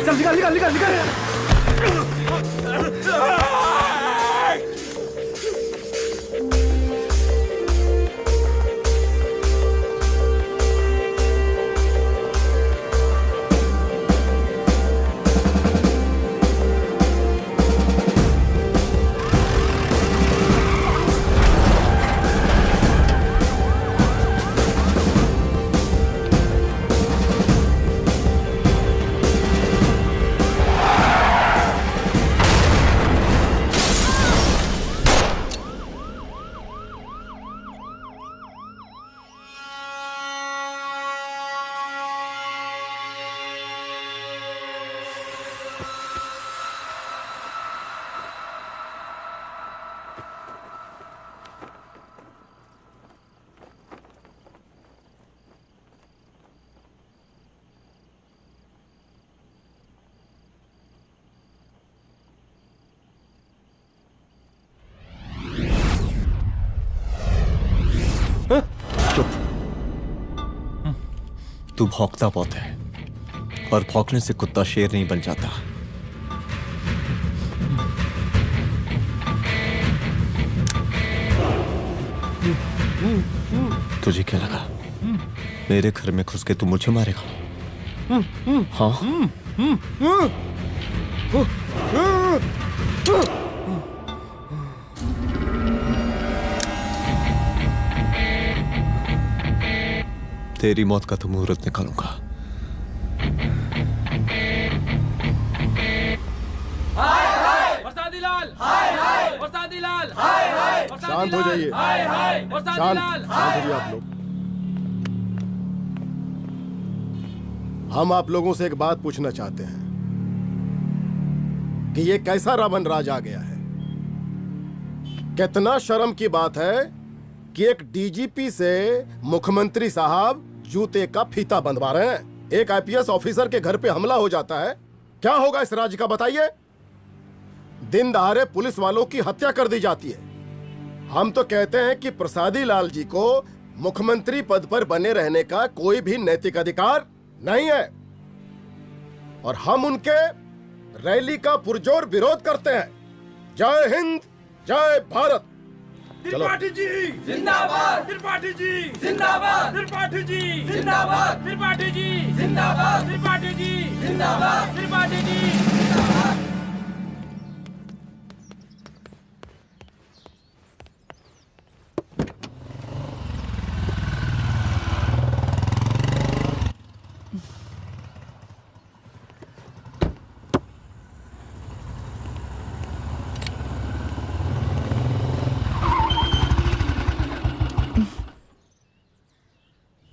चल निकाल निकाल निकाल निकाल। चुप। तू भौंकता बहुत है, और भौंकने से कुत्ता शेर नहीं बन जाता। तुझे क्या लगा मेरे घर में घुस के तू मुझे मारेगा? हाँ? तेरी मौत का तो मुहूर्त निकालूंगा। शांत हो जाइए, शांत हो जाइए आप लोग। हम आप लोगों से एक बात पूछना चाहते हैं कि ये कैसा रावण राज आ गया है। कितना शर्म की बात है कि एक डीजीपी से मुख्यमंत्री साहब जूते का फीता बंधवा रहे हैं। एक आईपीएस ऑफिसर के घर पे हमला हो जाता है, क्या होगा इस राज्य का बताइए? दिन दहाड़े पुलिस वालों की हत्या कर दी जाती है। हम तो कहते हैं कि प्रसादी लाल जी को मुख्यमंत्री पद पर बने रहने का कोई भी नैतिक अधिकार नहीं है, और हम उनके रैली का पुरजोर विरोध करते हैं। जय हिंद, जय भारत। त्रिपाठी जी जिंदाबाद, त्रिपाठी जी जिंदाबाद, त्रिपाठी जी जिंदाबाद, त्रिपाठी जी जिंदाबाद, त्रिपाठी जी जिंदाबाद, त्रिपाठी जी जिंदाबाद।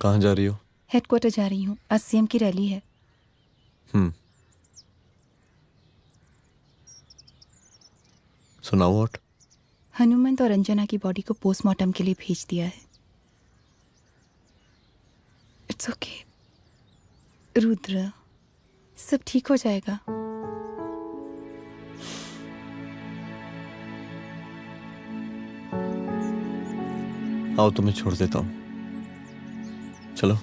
कहाँ जा रही हो? हेडक्वार्टर जा रही हूँ, आज सीएम की रैली है। सुनाओ व्हाट? हनुमंत और अंजना की बॉडी को पोस्टमार्टम के लिए भेज दिया है। इट्स ओके रुद्र, सब ठीक हो जाएगा। आओ तुम्हें छोड़ देता हूँ, चलो।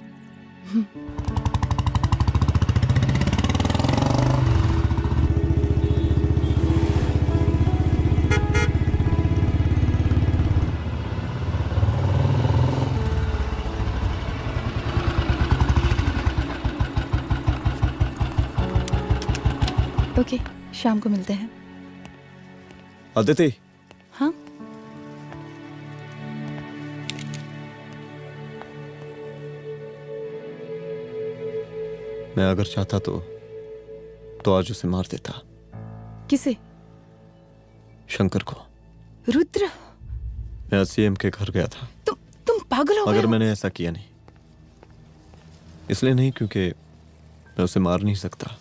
ओके, शाम को मिलते हैं। अदिति। हाँ? मैं अगर चाहता तो आज उसे मार देता। किसे? शंकर को। रुद्र, मैं सीएम के घर गया था। तुम पागल हो गए मगर हो? मैंने ऐसा किया नहीं, इसलिए नहीं क्योंकि मैं उसे मार नहीं सकता,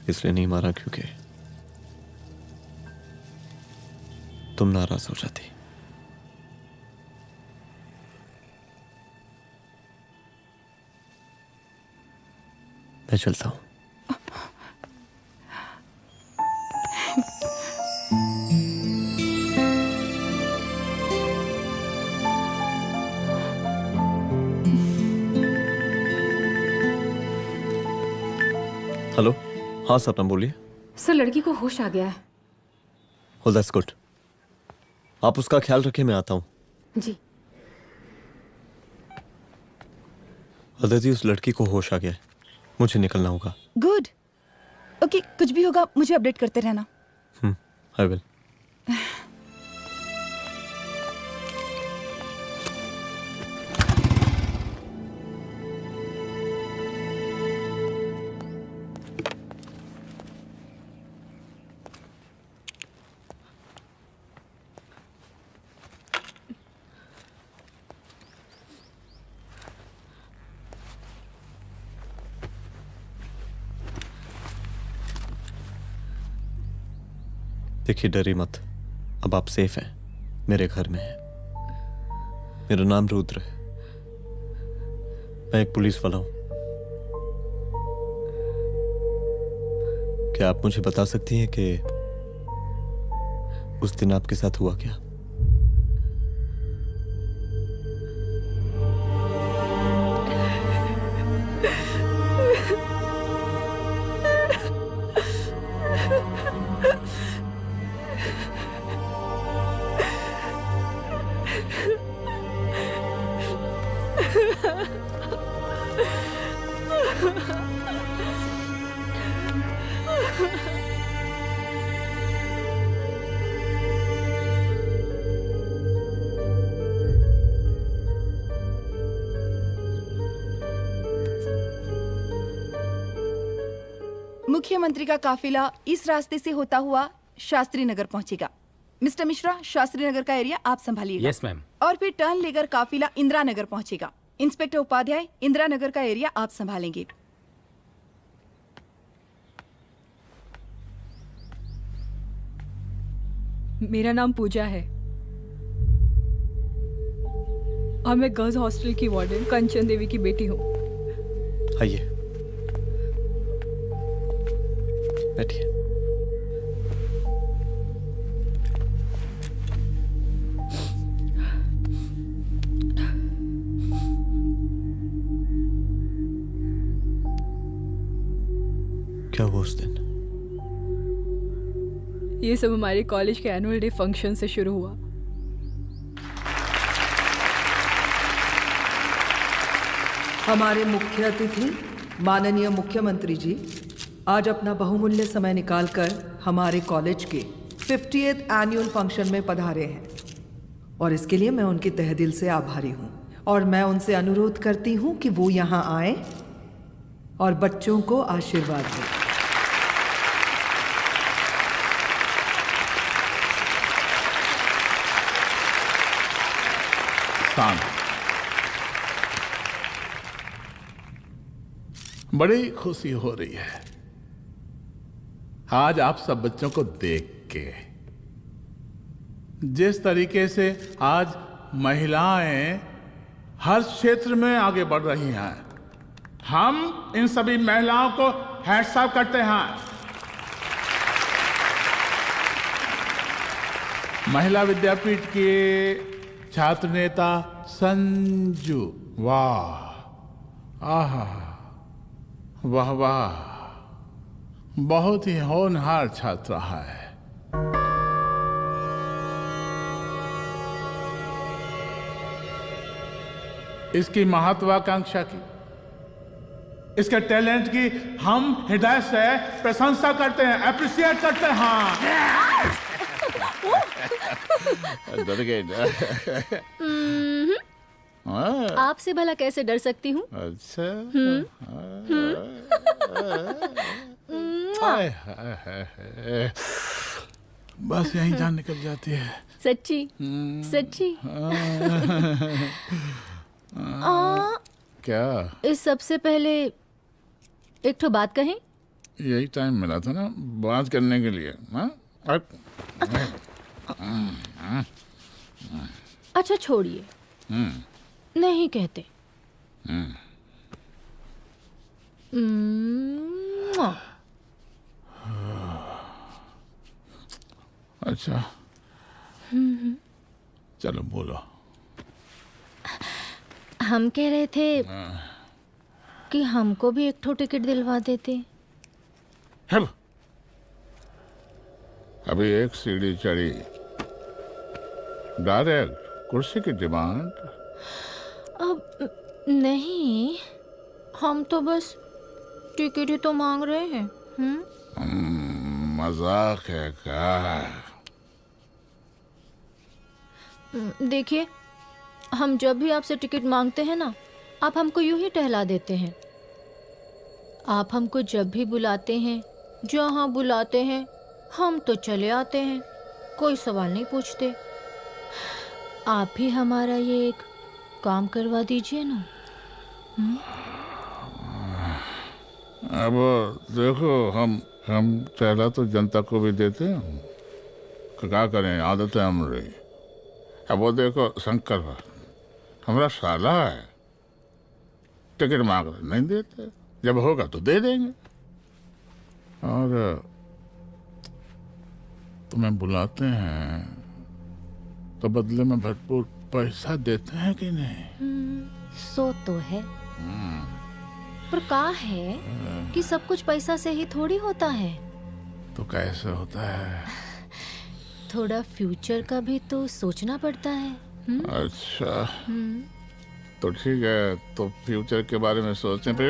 इसलिए नहीं मारा क्योंकि तुम नाराज हो जाती। मैं चलता हूं। हेलो, हाँ सपना बोलिए। सर, लड़की को होश आ गया है। Oh, that's good. आप उसका ख्याल रखिए, मैं आता हूँ। जी। अदिति, उस लड़की को होश आ गया है, मुझे निकलना होगा। गुड। ओके, कुछ भी होगा मुझे अपडेट करते रहना। I will. देखिए, डरी मत, अब आप सेफ हैं, मेरे घर में हैं। मेरा नाम रुद्र है, मैं एक पुलिस वाला हूं। क्या आप मुझे बता सकती हैं कि उस दिन आपके साथ हुआ क्या? मुख्यमंत्री का काफिला इस रास्ते से होता हुआ शास्त्री नगर पहुंचेगा। मिस्टर मिश्रा, शास्त्री नगर का एरिया आप संभालिएगा। Yes ma'am. और फिर टर्न लेकर काफिला इंदिरा नगर पहुंचेगा। इंस्पेक्टर उपाध्याय, इंदिरा नगर का एरिया आप संभालेंगे। मेरा नाम पूजा है और मैं गर्ल्स हॉस्टल की वार्डन कंचन देवी की बेटी हूँ। आइए, बैठिए। क्या हुआ उस दिन? ये सब हमारे कॉलेज के एनुअल डे फंक्शन से शुरू हुआ। हमारे मुख्य अतिथि माननीय मुख्यमंत्री जी आज अपना बहुमूल्य समय निकालकर हमारे कॉलेज के 50th एनुअल फंक्शन में पधारे हैं और इसके लिए मैं उनके तहे दिल से आभारी हूँ और मैं उनसे अनुरोध करती हूँ कि वो यहाँ आए और बच्चों को आशीर्वाद दें। बड़ी खुशी हो रही है आज आप सब बच्चों को देख के। जिस तरीके से आज महिलाएं हर क्षेत्र में आगे बढ़ रही हैं, हम इन सभी महिलाओं को हैट्स ऑफ करते हैं। महिला विद्यापीठ के छात्र नेता संजू, वाह, आहा, वाह वाह, बहुत ही होनहार छात्रा है। इसकी महत्वाकांक्षा की, इसके टैलेंट की हम हृदय से प्रशंसा करते हैं, अप्रिशिएट करते हैं। डर गए। आपसे भला कैसे डर सकती हूँ? अच्छा। बस यहीं जान निकल जाती है। सच्ची सच्ची। क्या? इस सबसे पहले एक ठो बात कहें? यही टाइम मिला था ना बात करने के लिए। अच्छा छोड़िए, नहीं कहते। अच्छा चलो बोलो। हम कह रहे थे कि हमको भी एक ठो टिकट दिलवा देते। अभी एक सीढ़ी चढ़ी, डायरेक्ट कुर्सी की डिमांड। अब नहीं, हम तो बस टिकट ही तो मांग रहे हैं। मजाक है क्या? देखिए, हम जब भी आपसे टिकट मांगते हैं ना, आप हमको यूं ही टहला देते हैं। आप हमको जब भी बुलाते हैं, जहाँ बुलाते हैं, हम तो चले आते हैं, कोई सवाल नहीं पूछते। आप ही हमारा ये एक काम करवा दीजिए ना। अब देखो, हम टहला तो जनता को भी देते हैं, क्या करें, आदत है हमारी। अब वो देखो शंकर हमारा साला है, टिकट मांग रहे नहीं देते, जब होगा तो दे देंगे। और तुम्हें बुलाते हैं तो बदले में भरपूर पैसा देते हैं कि नहीं? सो तो है, पर का है कि सब कुछ पैसा से ही थोड़ी होता है। तो कैसे होता है? थोड़ा फ्यूचर का भी तो सोचना पड़ता है। अच्छा, तो ठीक है, तो फ्यूचर के बारे में सोचने पे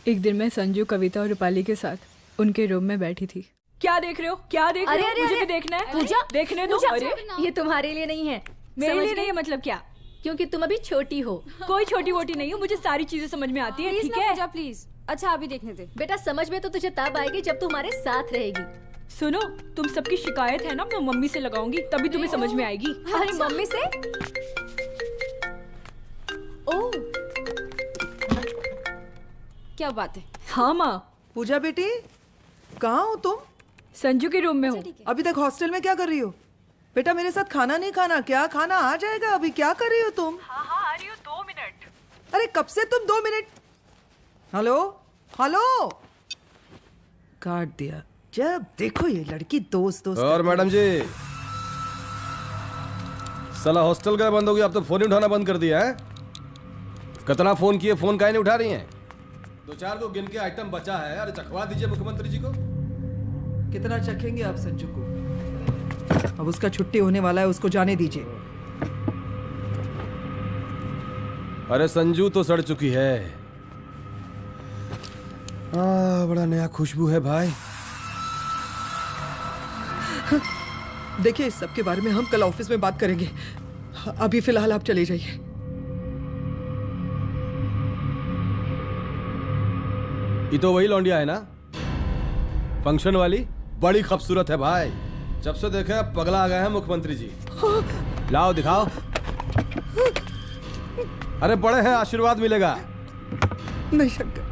एक दिन मैं संजू, कविता और रूपाली के साथ उनके रूम में बैठी थी। क्या देख रहे हो? क्या देख रहे हो? मुझे भी देखना है। पूजा, देखने दो। पूजा, अरे ये तुम्हारे लिए नहीं है। मेरे समझ लिए गई? नहीं है मतलब क्या? क्योंकि तुम अभी छोटी हो। कोई छोटी वोटी नहीं हूँ, मुझे सारी चीजें समझ में आती है। ठीक है पूजा प्लीज। अच्छा अभी देखने दे। बेटा समझ में तो तुझे तब आएगी जब तू हमारे साथ रहेगी। सुनो, तुम सबकी शिकायत है ना, मैं मम्मी से लगाऊंगी, तभी तुम्हें समझ में आएगी। अरे मम्मी से? ओह क्या बात है। हाँ माँ। पूजा बेटी कहाँ हो तुम? संजू के रूम में हूँ। अभी तक हॉस्टल में क्या कर रही हो? बेटा मेरे साथ खाना नहीं खाना क्या? खाना आ जाएगा, अभी क्या कर रही हो तुम? हाँ आ रही हूँ, 2 मिनट। अरे कब से तुम 2 मिनट? हेलो हेलो, काट दिया। जब देखो ये लड़की दोस्त दोस्त। और मैडम जी, साला हॉस्टल का बंद हो गया, अब तो फोन ही उठाना बंद कर दिया है। कितना फोन किए, फोन काहे नहीं उठा रही हैं? 2-4 को गिन के आइटम बचा है, अरे चखवा दीजिए मुख्यमंत्री जी को। कितना चखेंगे आप संजू को? अब उसका छुट्टी होने वाला है, उसको जाने दीजिए। अरे संजू तो सड़ चुकी है। बड़ा नया खुशबू है भाई। देखिए इस सब के बारे में हम कल ऑफिस में बात करेंगे, अभी फिलहाल आप चले जाइए। ये तो वही लौंडिया है ना, फंक्शन वाली? बड़ी खूबसूरत है भाई, जब से देखे पगला आ गए हैं मुख्यमंत्री जी। लाओ दिखाओ। अरे बड़े हैं, आशीर्वाद मिलेगा। नहीं शंकर,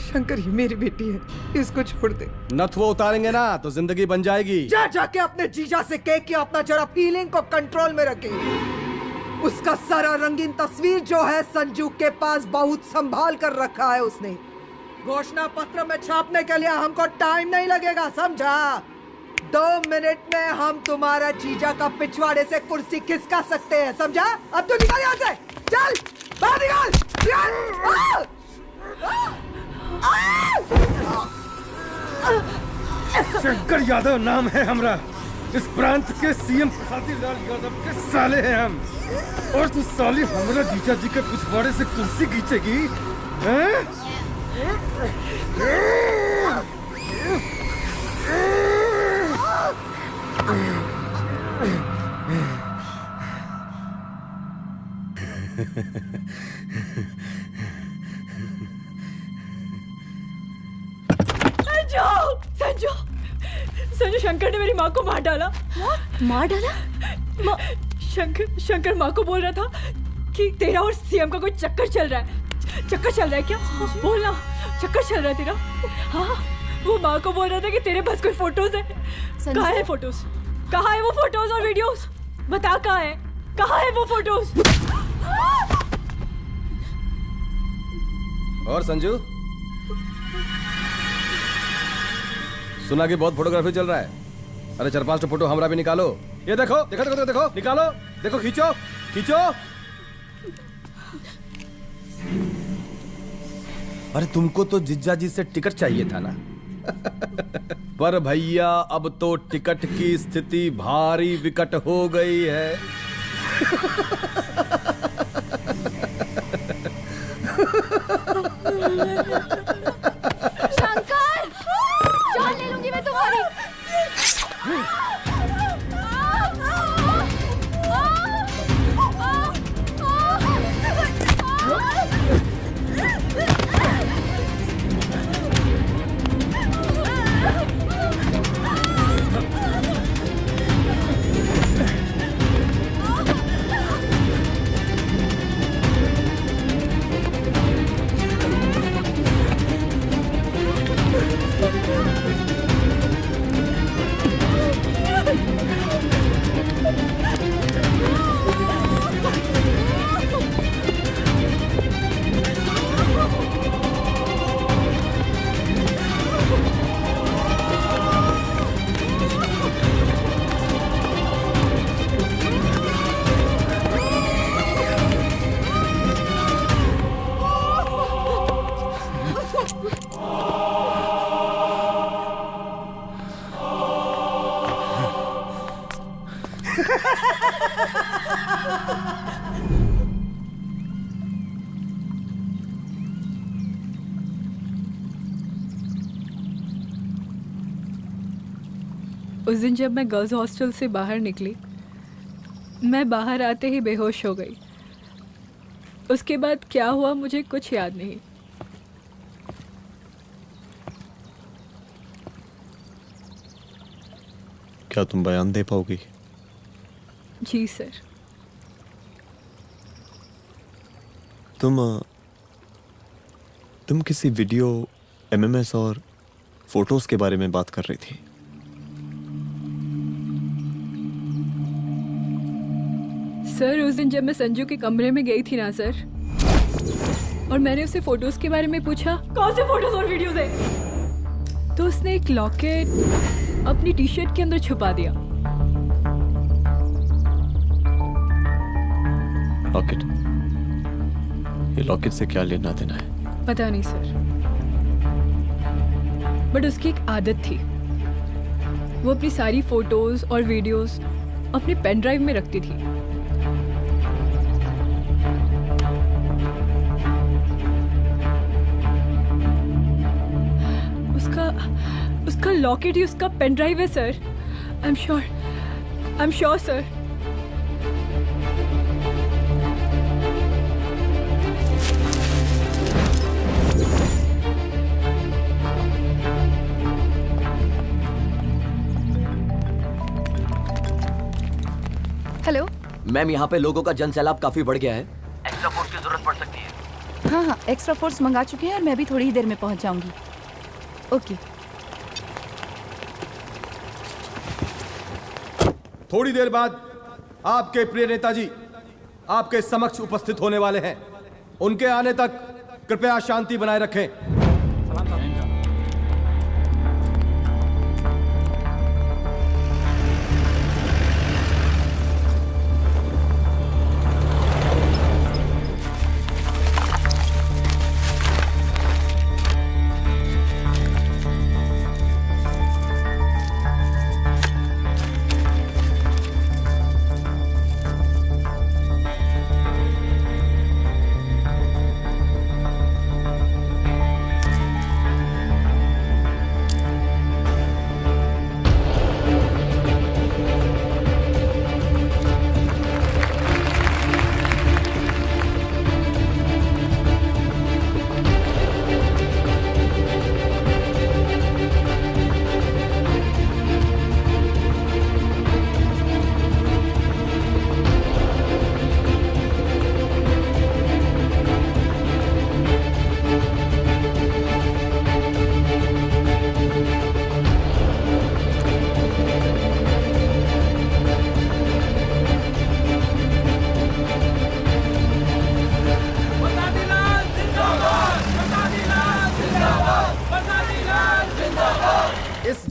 शंकर ये मेरी बेटी है, इसको छोड़ दे। नथ वो उतारेंगे ना तो जिंदगी बन जाएगी। जा जाके अपने जीजा से कह के अपना जरा फीलिंग को कंट्रोल में रखे। उसका सारा रंगीन तस्वीर जो है संजू के पास बहुत संभाल कर रखा है उसने। घोषणा पत्र में छापने के लिए हमको टाइम नहीं लगेगा, समझा? 2 मिनट में हम तुम्हारा जीजा का पिछवाड़े से कुर्सी खिसका सकते हैं, समझा? अब तो निकल यहाँ से, चल बाहर निकल। शंकर यादव नाम है हमरा, इस प्रांत के सीएम प्रसादी लाल यादव के साले हैं हम। और तू साली हमरा जीजा जी के पिछवाड़े से कुर्सी खींचेगी, हैं? संजू, संजू शंकर ने मेरी माँ को मार डाला। मार डाला? शंकर माँ को बोल रहा था कि तेरा और सीएम का कोई चक्कर चल रहा है। चक्कर चल रहा है क्या? बोलना, चक्कर चल रहा है तेरा? हाँ, वो माँ को बोल रहा था कि तेरे पास कोई फोटोज है। कहाँ है फोटोज? कहाँ है वो फोटोज और वीडियोस? बता कहाँ है? कहाँ है वो फोटोज? और संजू, सुना कि बहुत फोटोग्राफी चल रहा है। अरे 4-5 फोटो हमरा भी निकालो। ये देखो देखो देखो देखो, निकालो, देखो, खींचो खींचो। अरे तुमको तो जिज्जा जी से टिकट चाहिए था ना। पर भैया अब तो टिकट की स्थिति भारी विकट हो गई है। शंकर, जान ले लूंगी मैं तुम्हारी। उस दिन जब मैं गर्ल्स हॉस्टल से बाहर निकली, मैं बाहर आते ही बेहोश हो गई। उसके बाद क्या हुआ मुझे कुछ याद नहीं। क्या तुम बयान दे पाओगी? जी सर। तुम किसी वीडियो, एमएमएस और फोटोज के बारे में बात कर रही थी। सर उस दिन जब मैं संजू के कमरे में गई थी ना सर, और मैंने उसे फोटोज के बारे में पूछा कौन से फोटोज और वीडियोज है, तो उसने एक लॉकेट अपनी टी शर्ट के अंदर छुपा दिया। लॉकेट? ये लॉकेट से क्या लेना देना है? पता नहीं सर, बट उसकी एक आदत थी, वो अपनी सारी फोटोज और वीडियोस अपने पेन ड्राइव में रखती थी। उसका लॉकेट ही उसका पेन ड्राइव है sir. I am sure sir. Hello ma'am, यहाँ पे लोगों का जनसैलाब काफी बढ़ गया है। एक्स्ट्रा फोर्स की जरूरत पड़ सकती है। हाँ, एक्स्ट्रा फोर्स मंगा चुके हैं और मैं भी थोड़ी ही देर में पहुंच जाऊंगी। ओके। थोड़ी देर बाद आपके प्रिय नेताजी आपके समक्ष उपस्थित होने वाले हैं। उनके आने तक कृपया शांति बनाए रखें।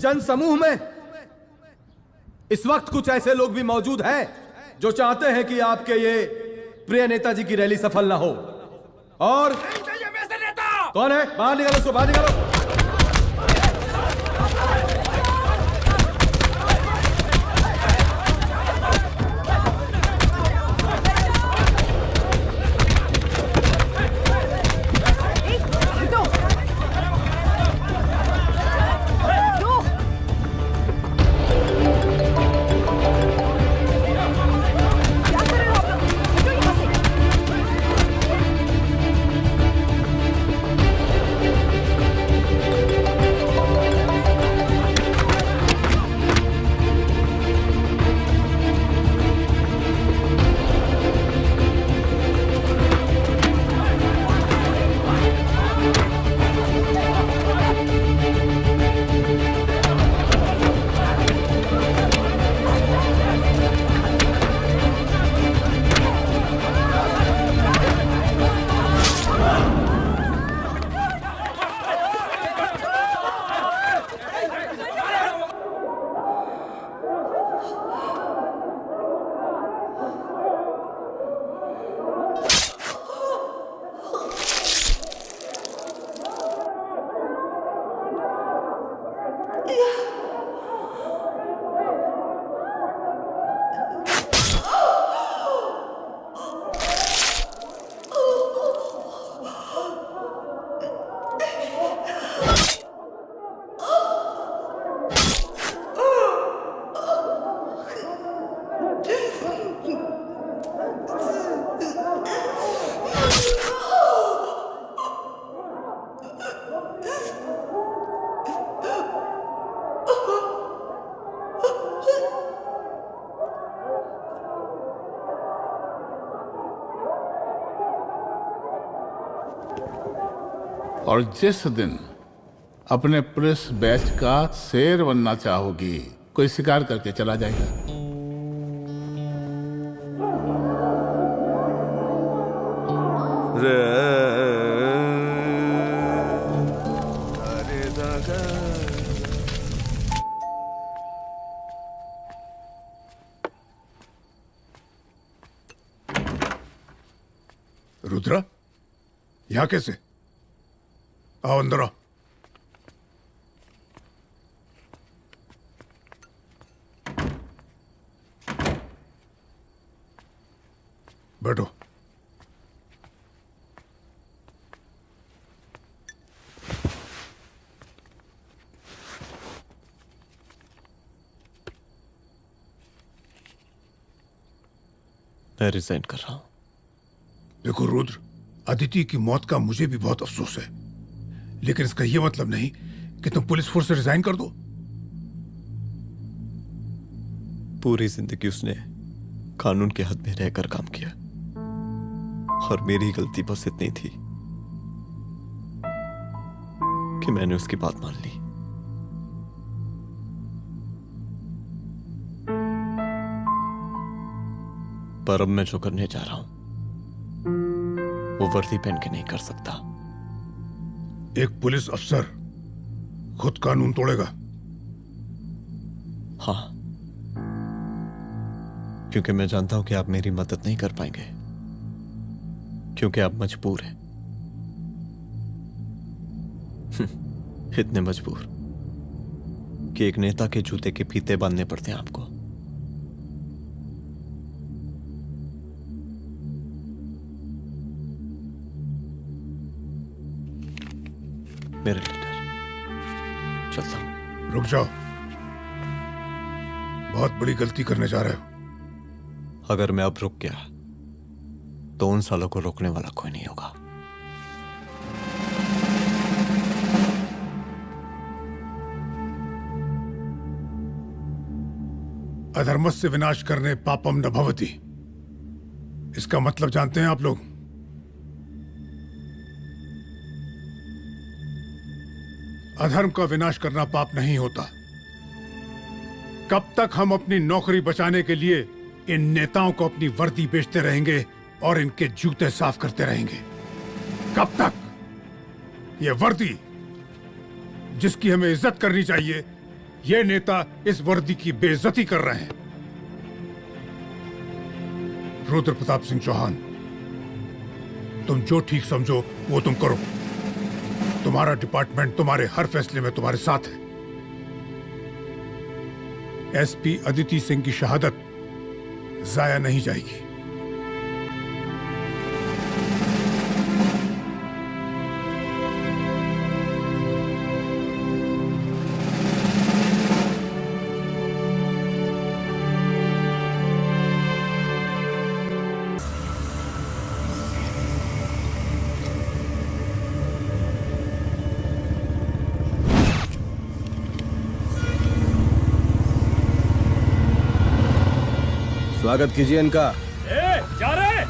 जन समूह में इस वक्त कुछ ऐसे लोग भी मौजूद हैं जो चाहते हैं कि आपके ये प्रिय नेताजी की रैली सफल ना हो। और कौन है? बाहर निकालो उसको, बाहर निकालो। और जिस दिन अपने पुलिस बैच का शेर बनना चाहोगी, कोई शिकार करके चला जाएगा। रुद्रा, यहाँ कैसे? आओ अंदर आओ। बैठो। मैं रिजाइन कर रहा हूं। देखो रुद्र, अदिति की मौत का मुझे भी बहुत अफसोस है, लेकिन इसका यह मतलब नहीं कि तुम पुलिस फोर्स से रिजाइन कर दो। पूरी जिंदगी उसने कानून के हद में रहकर काम किया और मेरी गलती बस इतनी थी कि मैंने उसकी बात मान ली। पर अब मैं जो करने जा रहा हूं वो वर्दी पहन के नहीं कर सकता। एक पुलिस अफसर खुद कानून तोड़ेगा? हाँ, क्योंकि मैं जानता हूं कि आप मेरी मदद नहीं कर पाएंगे, क्योंकि आप मजबूर हैं। इतने मजबूर कि एक नेता के जूते के फीते बांधने पड़ते हैं आपको। मेरे लीडर, चलता हूं। रुक जाओ, बहुत बड़ी गलती करने जा रहे हो। अगर मैं अब रुक गया तो उन सालों को रोकने वाला कोई नहीं होगा। अधर्मस्य विनाश करने पापम न भवति, इसका मतलब जानते हैं आप लोग? अधर्म का विनाश करना पाप नहीं होता। कब तक हम अपनी नौकरी बचाने के लिए इन नेताओं को अपनी वर्दी बेचते रहेंगे और इनके जूते साफ करते रहेंगे? कब तक? ये वर्दी जिसकी हमें इज्जत करनी चाहिए, ये नेता इस वर्दी की बेइज्जती कर रहे हैं। रुद्र प्रताप सिंह चौहान, तुम जो ठीक समझो वो तुम करो। तुम्हारा डिपार्टमेंट तुम्हारे हर फैसले में तुम्हारे साथ है। एसपी अदिति सिंह की शहादत जाया नहीं जाएगी। स्वागत कीजिए इनका। जा रहे?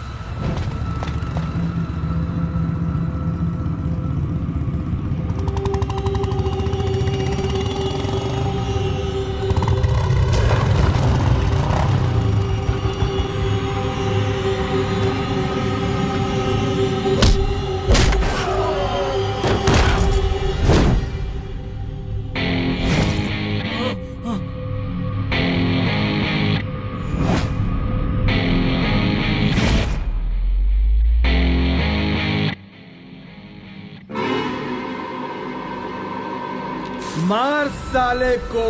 मार साले को।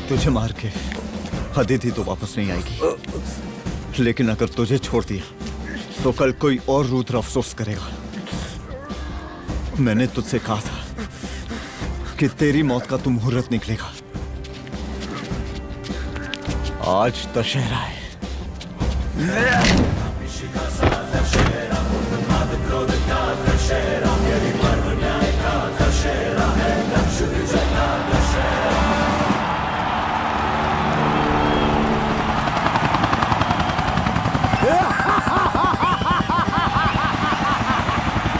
तुझे मार के अदिति तो वापस नहीं आएगी, लेकिन अगर तुझे छोड़ दिया तो कल कोई और रुद्र अफसोस करेगा। मैंने तुझसे कहा था कि तेरी मौत का तो मुहूर्त निकलेगा। आज दशहरा है।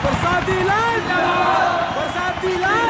बरसाती लाल बरसाती लाल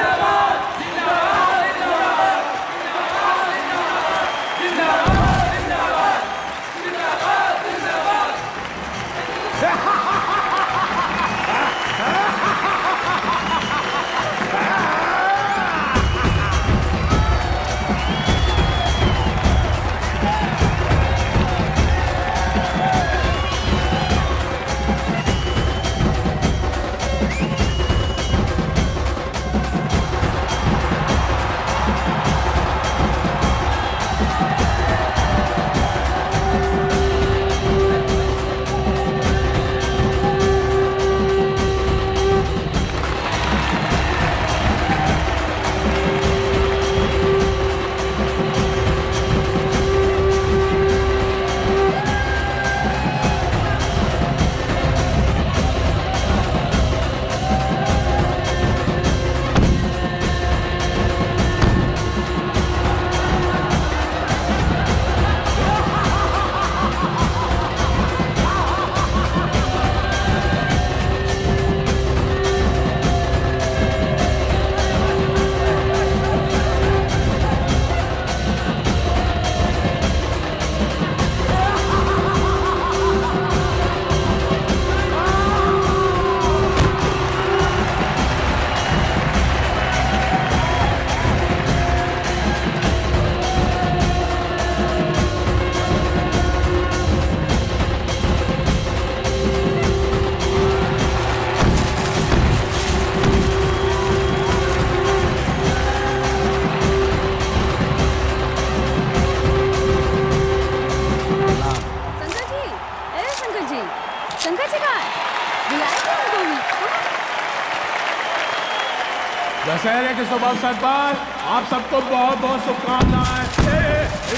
दशहरे के शुभ अवसर पर आप सबको बहुत बहुत शुभकामनाएं।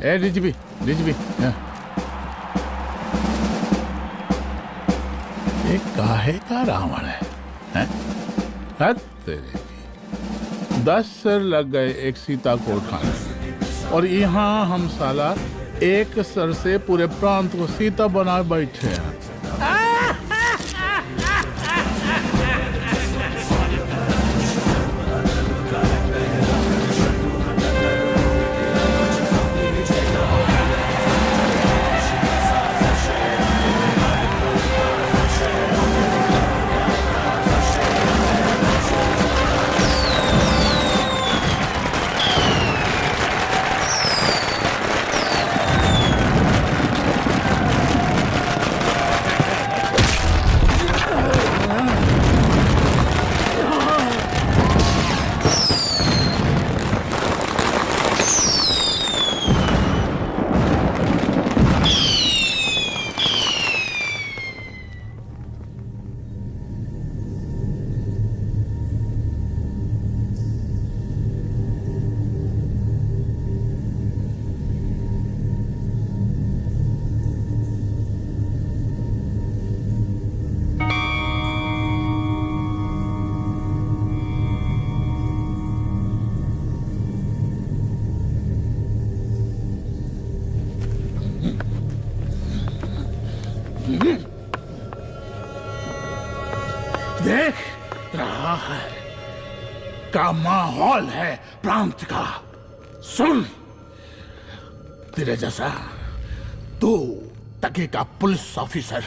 ए डीजीपी ये काहे का रावण है? हद तेरे की। 10 सर लग गए एक सीता को उठाने और यहाँ हम साला एक सर से पूरे प्रांत को सीता बना बैठे हैं। देख रहा है का माहौल है प्रांत का। सुन, तेरे जैसा 2 टके का पुलिस ऑफिसर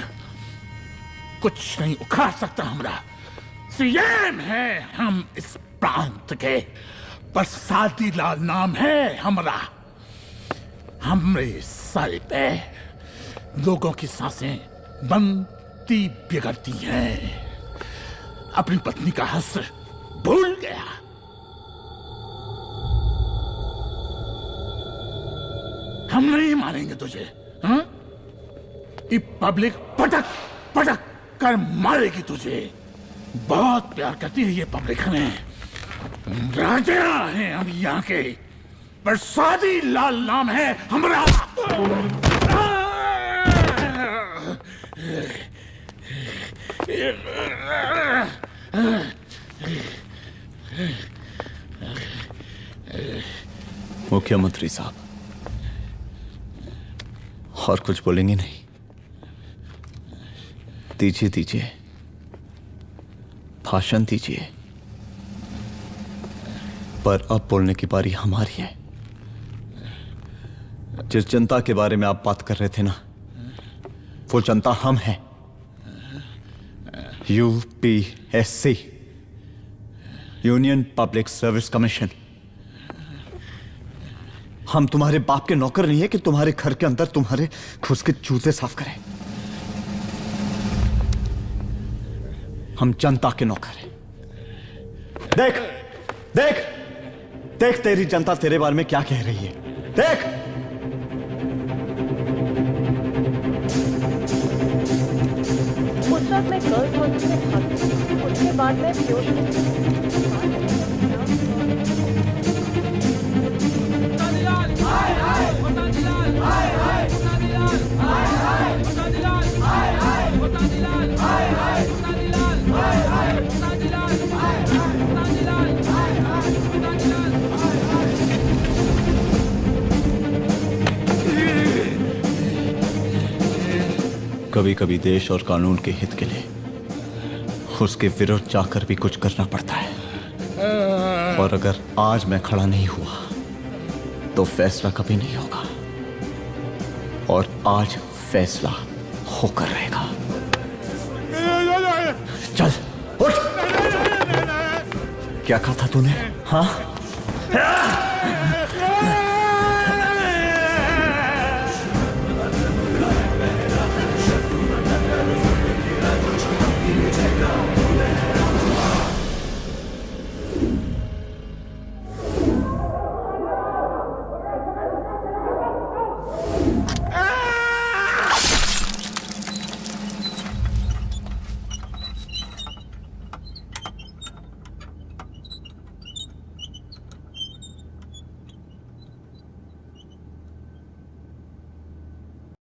कुछ नहीं उखाड़ सकता। हमरा सीएम है हम इस प्रांत के, प्रसादी लाल नाम है हमरा। हमरे सर पे लोगों की सांसें बनती बिगड़ती हैं। अपनी पत्नी का हंस भूल गया। हम नहीं मारेंगे तुझे। हाँ? ये पब्लिक पटक पटक कर मारेगी तुझे। बहुत प्यार करती है ये पब्लिक हमें। राजा हैं हम यहाँ के, प्रसादी लाल नाम है हमारा। मुख्यमंत्री साहब, और कुछ बोलेंगे नहीं? दीजिए भाषण दीजिए, पर अब बोलने की बारी हमारी है। जिस जनता के बारे में आप बात कर रहे थे ना, वो जनता हम हैं। UPSC, union public service commission. हम तुम्हारे बाप के नौकर नहीं है कि तुम्हारे घर के अंदर तुम्हारे खुद के जूते साफ करें। हम जनता के नौकर हैं। देख देख देख, तेरी जनता तेरे बारे में क्या कह रही है। देख, उस वक्त मैं गर्ल्स हॉस्टल में भागी। उसके बाद मैं कभी कभी देश और कानून के हित के लिए उसके विरुद्ध जाकर भी कुछ करना पड़ता है। और अगर आज मैं खड़ा नहीं हुआ तो फैसला कभी नहीं होगा, और आज फैसला होकर रहेगा। चल उठ। क्या कहा था तूने? हाँ,